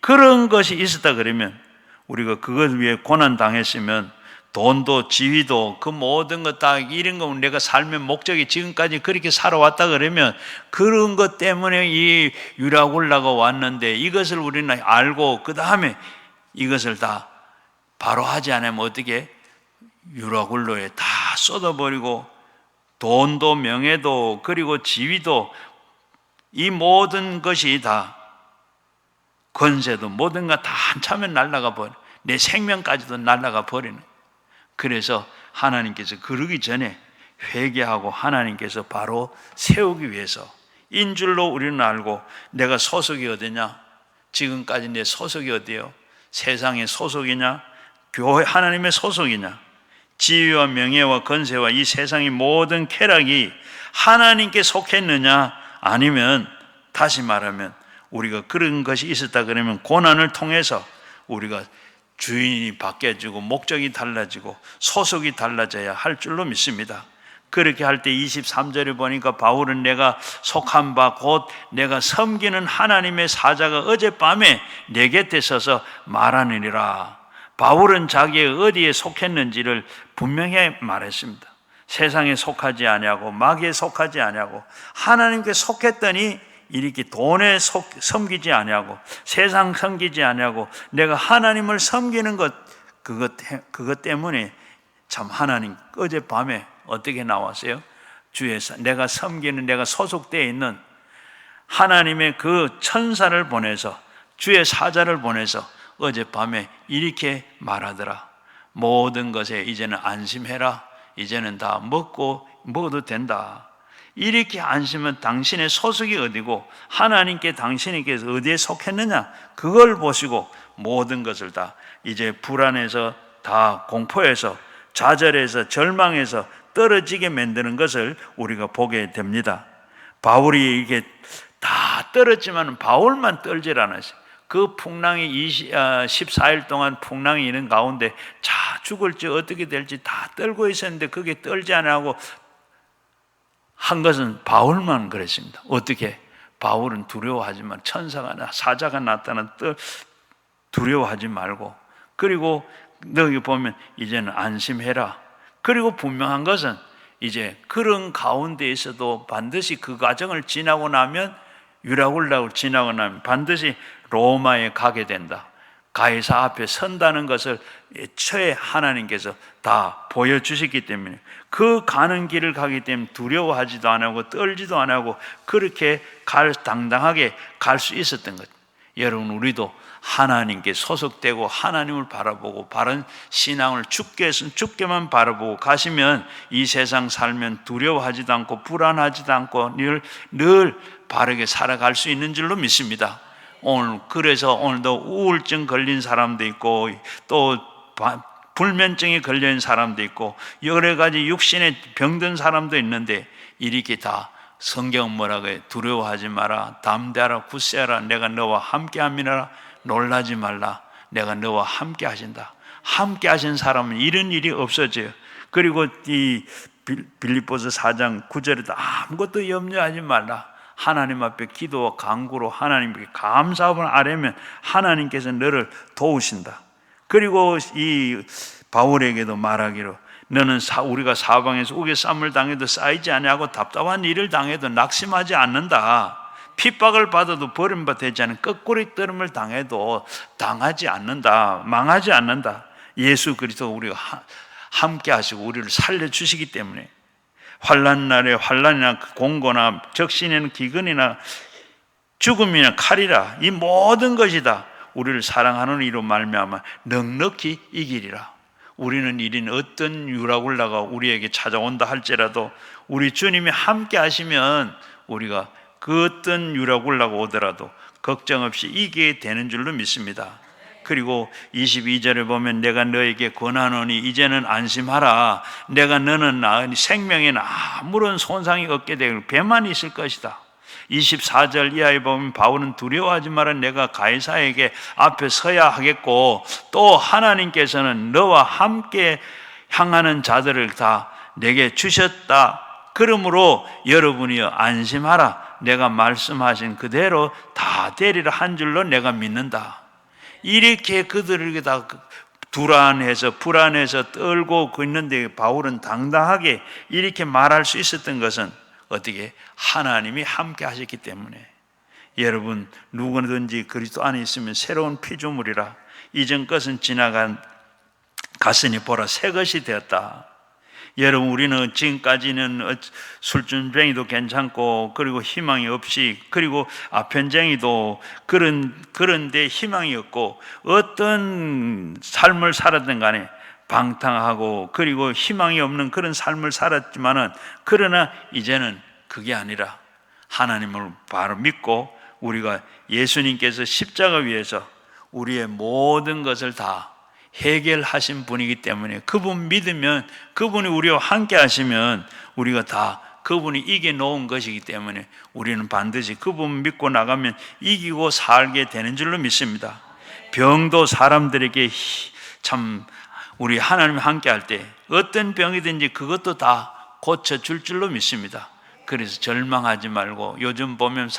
Speaker 1: 그런 것이 있었다 그러면 우리가 그것 위해 고난 당했으면 돈도 지위도 그 모든 것 다 이런 거 내가 삶의 목적이 지금까지 그렇게 살아왔다 그러면 그런 것 때문에 이 유라굴라가 왔는데 이것을 우리는 알고 그 다음에 이것을 다 바로 하지 않으면 어떻게 유라굴로에 다 쏟아버리고 돈도 명예도 그리고 지위도 이 모든 것이 다 권세도 모든 것 다 한참에 날아가 버려. 내 생명까지도 날아가 버리는. 그래서 하나님께서 그러기 전에 회개하고 하나님께서 바로 세우기 위해서 인 줄로 우리는 알고 내가 소속이 어디냐? 지금까지 내 소속이 어디요? 세상의 소속이냐? 교회 하나님의 소속이냐? 지위와 명예와 권세와 이 세상의 모든 쾌락이 하나님께 속했느냐? 아니면 다시 말하면 우리가 그런 것이 있었다 그러면 고난을 통해서 우리가 주인이 바뀌어지고 목적이 달라지고 소속이 달라져야 할 줄로 믿습니다. 그렇게 할 때 23절에 보니까 바울은 내가 속한 바 곧 내가 섬기는 하나님의 사자가 어젯밤에 내 곁에 서서 말하느니라. 바울은 자기의 어디에 속했는지를 분명히 말했습니다. 세상에 속하지 아니하고 마귀에 속하지 아니하고 하나님께 속했더니 이렇게 돈에 섬기지 아니하고 세상 섬기지 아니하고 내가 하나님을 섬기는 그것 때문에 참 하나님 어젯밤에 어떻게 나왔어요? 주에서 내가 섬기는 내가 소속되어 있는 하나님의 그 천사를 보내서 주의 사자를 보내서 어젯밤에 이렇게 말하더라. 모든 것에 이제는 안심해라. 이제는 다 먹어도 된다. 이렇게 안심은 당신의 소속이 어디고 하나님께 당신에게서 어디에 속했느냐 그걸 보시고 모든 것을 다 이제 불안해서 다 공포해서 좌절해서 절망해서 떨어지게 만드는 것을 우리가 보게 됩니다. 바울이 이게 다 떨었지만 바울만 떨질 않았어요. 그 풍랑이 14일 동안 풍랑이 있는 가운데 자 죽을지 어떻게 될지 다 떨고 있었는데 그게 떨지 않고 한 것은 바울만 그랬습니다. 어떻게? 바울은 두려워하지만 천사가 사자가 나타나 두려워하지 말고 그리고 너희 보면 이제는 안심해라. 그리고 분명한 것은 이제 그런 가운데 있어도 반드시 그 과정을 지나고 나면 유라굴라를 지나고 나면 반드시 로마에 가게 된다. 가해사 앞에 선다는 것을 애초에 하나님께서 다 보여주셨기 때문에 그 가는 길을 가기 때문에 두려워하지도 안 하고 떨지도 안 하고 그렇게 당당하게 갈 수 있었던 것. 여러분, 우리도 하나님께 소속되고 하나님을 바라보고 바른 신앙을 주께만 바라보고 가시면 이 세상 살면 두려워하지도 않고 불안하지도 않고 늘 바르게 살아갈 수 있는 줄로 믿습니다. 그래서 오늘도 우울증 걸린 사람도 있고 또 불면증에 걸린 사람도 있고 여러 가지 육신에 병든 사람도 있는데 이렇게 다 성경은 뭐라고 해요? 두려워하지 마라, 담대하라, 굳세하라, 내가 너와 함께 함이라, 놀라지 말라, 내가 너와 함께 하신다. 함께 하신 사람은 이런 일이 없어져요. 그리고 이 빌립보서 4장 9절에도 아무것도 염려하지 말라, 하나님 앞에 기도와 간구로 하나님께 감사함을 아뢰면 하나님께서 너를 도우신다. 그리고 이 바울에게도 말하기로 너는 우리가 사방에서 우겨쌈을 당해도 쌓이지 아니하고 답답한 일을 당해도 낙심하지 않는다. 핍박을 받아도 버림받지 않은 거꾸리 떨음을 당해도 당하지 않는다. 망하지 않는다. 예수 그리스도 우리가 함께 하시고 우리를 살려주시기 때문에 환난 날에 환난이나 공고나 적신에는 기근이나 죽음이나 칼이라 이 모든 것이 다 우리를 사랑하는 이로 말미암아 넉넉히 이기리라. 우리는 이린 어떤 유라굴라가 우리에게 찾아온다 할지라도 우리 주님이 함께 하시면 우리가 그 어떤 유라굴라가 오더라도 걱정 없이 이기게 되는 줄로 믿습니다. 그리고 22절에 보면 내가 너에게 권하노니 이제는 안심하라. 내가 너는 생명에 아무런 손상이 없게 되고 배만 있을 것이다. 24절 이하에 보면 바울은 두려워하지 마라, 내가 가이사에게 앞에 서야 하겠고 또 하나님께서는 너와 함께 향하는 자들을 다 내게 주셨다. 그러므로 여러분이여 안심하라. 내가 말씀하신 그대로 다 되리라 한 줄로 내가 믿는다. 이렇게 그들에게 다 불안해서 떨고 있는데 바울은 당당하게 이렇게 말할 수 있었던 것은 어떻게? 하나님이 함께 하셨기 때문에. 여러분, 누구든지 그리스도 안에 있으면 새로운 피조물이라 이전 것은 지나간 갔으니 보라 새 것이 되었다. 여러분, 우리는 지금까지는 술준뱅이도 괜찮고 그리고 희망이 없이 그리고 아편쟁이도 그런데 희망이 없고 어떤 삶을 살았든 간에 방탕하고 그리고 희망이 없는 그런 삶을 살았지만은 그러나 이제는 그게 아니라 하나님을 바로 믿고 우리가 예수님께서 십자가 위에서 우리의 모든 것을 다 해결하신 분이기 때문에 그분 믿으면 그분이 우리와 함께 하시면 우리가 다 그분이 이겨놓은 것이기 때문에 우리는 반드시 그분 믿고 나가면 이기고 살게 되는 줄로 믿습니다. 병도 사람들에게 참 우리 하나님 함께 할 때 어떤 병이든지 그것도 다 고쳐줄 줄로 믿습니다. 그래서 절망하지 말고 요즘 보면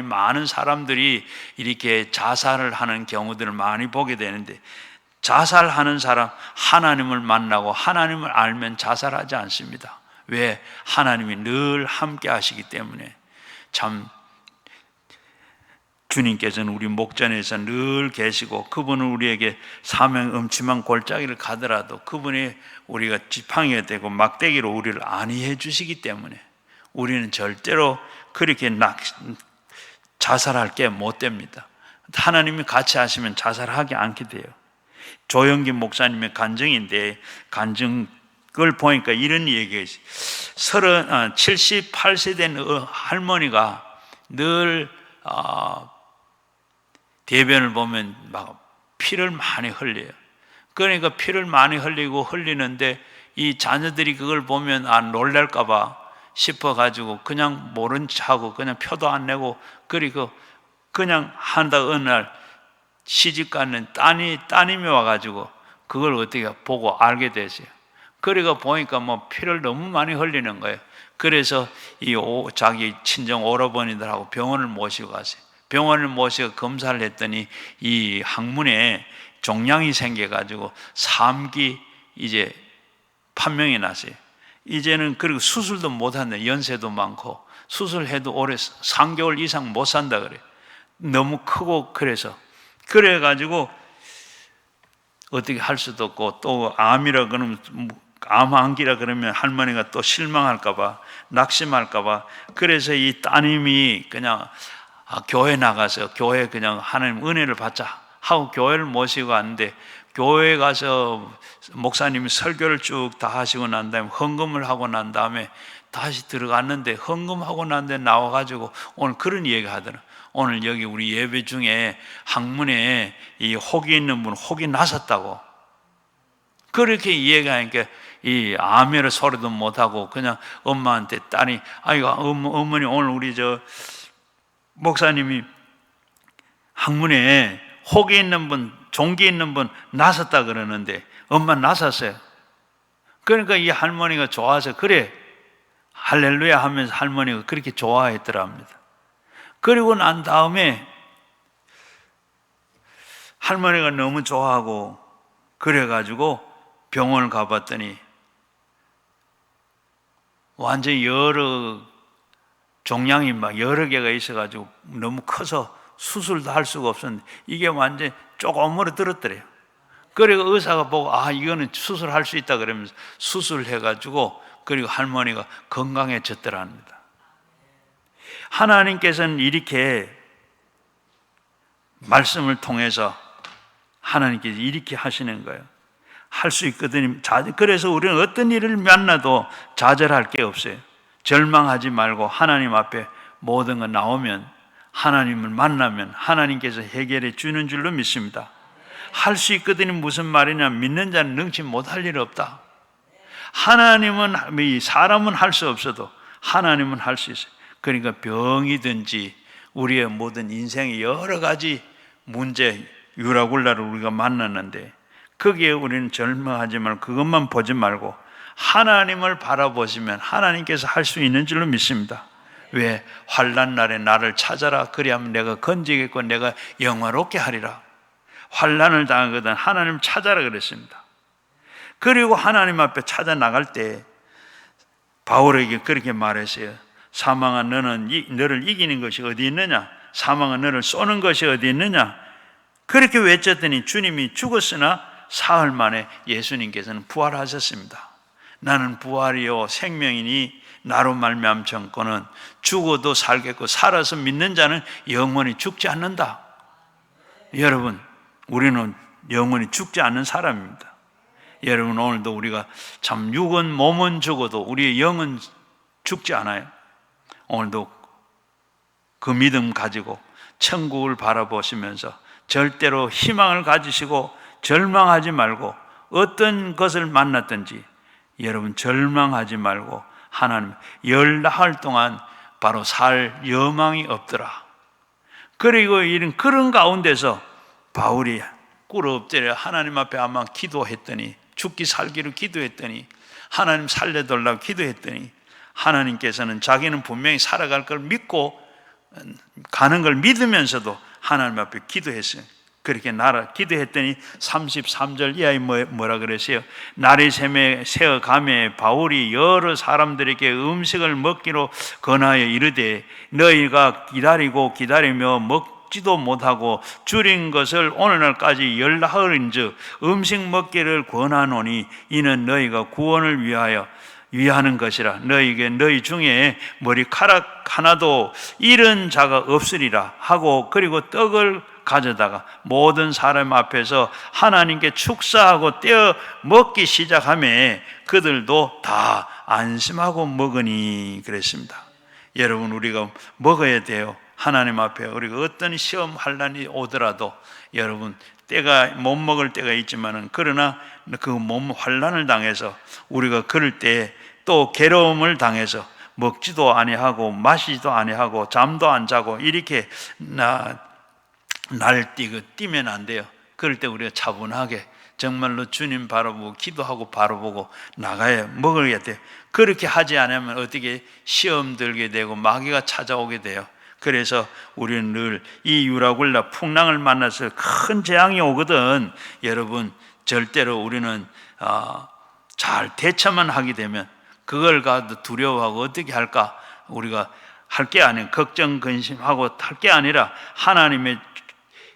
Speaker 1: 많은 사람들이 이렇게 자살을 하는 경우들을 많이 보게 되는데 자살하는 사람 하나님을 만나고 하나님을 알면 자살하지 않습니다. 왜? 하나님이 늘 함께 하시기 때문에. 참 주님께서는 우리 목전에서 늘 계시고 그분은 우리에게 사명 음침한 골짜기를 가더라도 그분이 우리가 지팡이가 되고 막대기로 우리를 안위해 주시기 때문에 우리는 절대로 그렇게 자살할 게 못 됩니다. 하나님이 같이 하시면 자살하지 않게 돼요. 조영기 목사님의 간증인데 간증을 보니까 이런 얘기가 있어요. 78세 된 할머니가 늘 대변을 보면 막 피를 많이 흘려요. 그러니까 피를 많이 흘리는데 이 자녀들이 그걸 보면 놀랄까 봐 싶어가지고 그냥 모른 척하고 그냥 표도 안 내고 그리고 그냥 한다. 어느 날 시집가는 따님이 와가지고 그걸 어떻게 보고 알게 됐어요. 그러니까 보니까 피를 너무 많이 흘리는 거예요. 그래서 자기 친정 오라버니들하고 병원을 모시고 갔어요. 병원을 모시고 검사를 했더니 이 항문에 종양이 생겨가지고 3기 이제 판명이 났어요. 이제는 그리고 수술도 못한다. 연세도 많고 수술해도 올해 3개월 이상 못 산다 그래요. 너무 크고 그래가지고 어떻게 할 수도 없고, 또 암이라 그러면 암환기라 그러면 할머니가 또 실망할까봐, 낙심할까봐. 그래서 이 따님이 그냥 교회 나가서 교회 그냥 하나님 은혜를 받자 하고 교회를 모시고 왔는데, 교회 가서 목사님이 설교를 쭉 다 하시고 난 다음에 헌금을 하고 난 다음에 다시 들어갔는데, 헌금하고 난 다음에 나와가지고 오늘 그런 얘기 하더라. 오늘 여기 우리 예배 중에 항문에 이 혹이 있는 분 혹이 나섰다고. 그렇게 이해가니까 이 아멘을 소리도 못하고 그냥 엄마한테 딸이, 아이고 어머니 오늘 우리 저 목사님이 항문에 혹이 있는 분, 종기 있는 분 나섰다 그러는데 엄마 나섰어요. 그러니까 이 할머니가 좋아서, 그래 할렐루야 하면서 할머니가 그렇게 좋아했더랍니다. 그리고 난 다음에 할머니가 너무 좋아하고 그래가지고 병원을 가봤더니 완전히 여러 종양이 막 여러 개가 있어가지고 너무 커서 수술도 할 수가 없었는데 이게 완전히 조금으로 들었더래요. 그리고 의사가 보고 이거는 수술할 수 있다 그러면서 수술해가지고, 그리고 할머니가 건강해졌더랍니다. 하나님께서는 이렇게 말씀을 통해서 하나님께서 이렇게 하시는 거예요. 할 수 있거든요. 그래서 우리는 어떤 일을 만나도 좌절할 게 없어요. 절망하지 말고 하나님 앞에 모든 거 나오면, 하나님을 만나면 하나님께서 해결해 주는 줄로 믿습니다. 할 수 있거든요. 무슨 말이냐, 믿는 자는 능치 못할 일 없다. 하나님은, 사람은 할 수 없어도 하나님은 할 수 있어요. 그러니까 병이든지 우리의 모든 인생의 여러 가지 문제, 유라굴라를 우리가 만났는데, 거기에 우리는 절망하지 말고 그것만 보지 말고 하나님을 바라보시면 하나님께서 할 수 있는 줄로 믿습니다. 왜? 환난 날에 나를 찾아라. 그리하면 내가 건지겠고 내가 영화롭게 하리라. 환난을 당하거든 하나님 찾아라 그랬습니다. 그리고 하나님 앞에 찾아 나갈 때 바울에게 그렇게 말했어요. 사망아, 너를 이기는 것이 어디 있느냐? 사망아, 너를 쏘는 것이 어디 있느냐? 그렇게 외쳤더니 주님이 죽었으나 사흘 만에 예수님께서는 부활하셨습니다. 나는 부활이요 생명이니 나로 말미암 정권은 죽어도 살겠고 살아서 믿는 자는 영원히 죽지 않는다. 여러분, 우리는 영원히 죽지 않는 사람입니다. 여러분, 오늘도 우리가 참 육은 몸은 죽어도 우리의 영은 죽지 않아요. 오늘도 그 믿음 가지고 천국을 바라보시면서 절대로 희망을 가지시고 절망하지 말고, 어떤 것을 만났든지 여러분 절망하지 말고 하나님, 열나흘 동안 바로 살 여망이 없더라. 그리고 이런 그런 가운데서 바울이 꿇어 엎드려 하나님 앞에 아마 기도했더니, 죽기 살기로 기도했더니, 하나님 살려달라고 기도했더니 하나님께서는 자기는 분명히 살아갈 걸 믿고 가는 걸 믿으면서도 하나님 앞에 기도했어요. 그렇게 기도했더니 33절 이하에 뭐라 그랬어요? 날이 새어 가매 바울이 여러 사람들에게 음식을 먹기로 권하여 이르되, 너희가 기다리며 먹지도 못하고 줄인 것을 오늘날까지 열나흘인즉 음식 먹기를 권하노니 이는 너희가 구원을 위하는 것이라. 너희 중에 머리카락 하나도 잃은 자가 없으리라 하고, 그리고 떡을 가져다가 모든 사람 앞에서 하나님께 축사하고 떼어 먹기 시작하매 그들도 다 안심하고 먹으니 그랬습니다. 여러분, 우리가 먹어야 돼요. 하나님 앞에 우리가 어떤 시험 환난이 오더라도, 여러분, 때가 못 먹을 때가 있지만은, 그러나 그 몸 환난을 당해서 우리가 그럴 때 또 괴로움을 당해서 먹지도 아니하고 마시지도 아니하고 잠도 안 자고 이렇게 뛰면 안 돼요. 그럴 때 우리가 차분하게 정말로 주님 바라보고 기도하고 바라보고 나가야 먹어야 돼요. 그렇게 하지 않으면 어떻게 시험 들게 되고 마귀가 찾아오게 돼요. 그래서 우리는 늘 이 유라굴라 풍랑을 만나서 큰 재앙이 오거든, 여러분, 절대로 우리는 잘 대처만 하게 되면, 그걸 가도 두려워하고 어떻게 할까, 우리가 할 게 아니에요. 걱정 근심하고 할 게 아니라 하나님의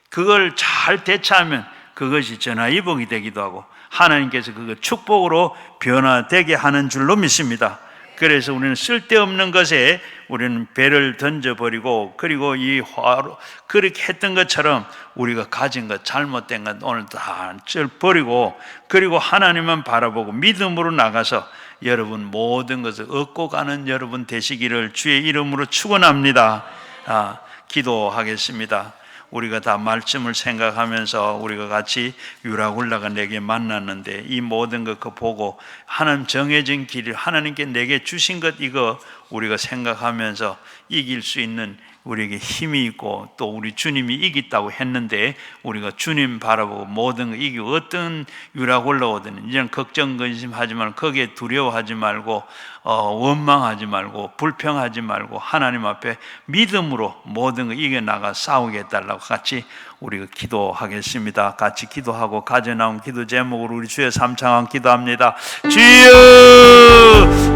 Speaker 1: 그걸 잘 대처하면 그것이 전화위복이 되기도 하고 하나님께서 그거 축복으로 변화되게 하는 줄로 믿습니다. 그래서 우리는 쓸데없는 것에 우리는 배를 던져버리고, 그리고 이 화로 그렇게 했던 것처럼 우리가 가진 것, 잘못된 것 오늘 다 버리고, 그리고 하나님만 바라보고 믿음으로 나가서 여러분 모든 것을 얻고 가는 여러분 되시기를 주의 이름으로 축원합니다. 기도하겠습니다. 우리가 다 말씀을 생각하면서 우리가 같이 유라굴라가 내게 만났는데 이 모든 것 보고 하나님 정해진 길을 하나님께 내게 주신 것 이거 우리가 생각하면서 이길 수 있는 우리에게 힘이 있고 또 우리 주님이 이겼다고 했는데 우리가 주님 바라보고 모든 거 이기고 어떤 유라굴라 오든 이제는 걱정 근심하지 말고 거기에 두려워하지 말고 원망하지 말고 불평하지 말고 하나님 앞에 믿음으로 모든 거 이겨나가 싸우게 해달라고 같이 우리가 기도하겠습니다. 같이 기도하고 가져 나온 기도 제목으로 우리 주의 삼창한 기도합니다. 주여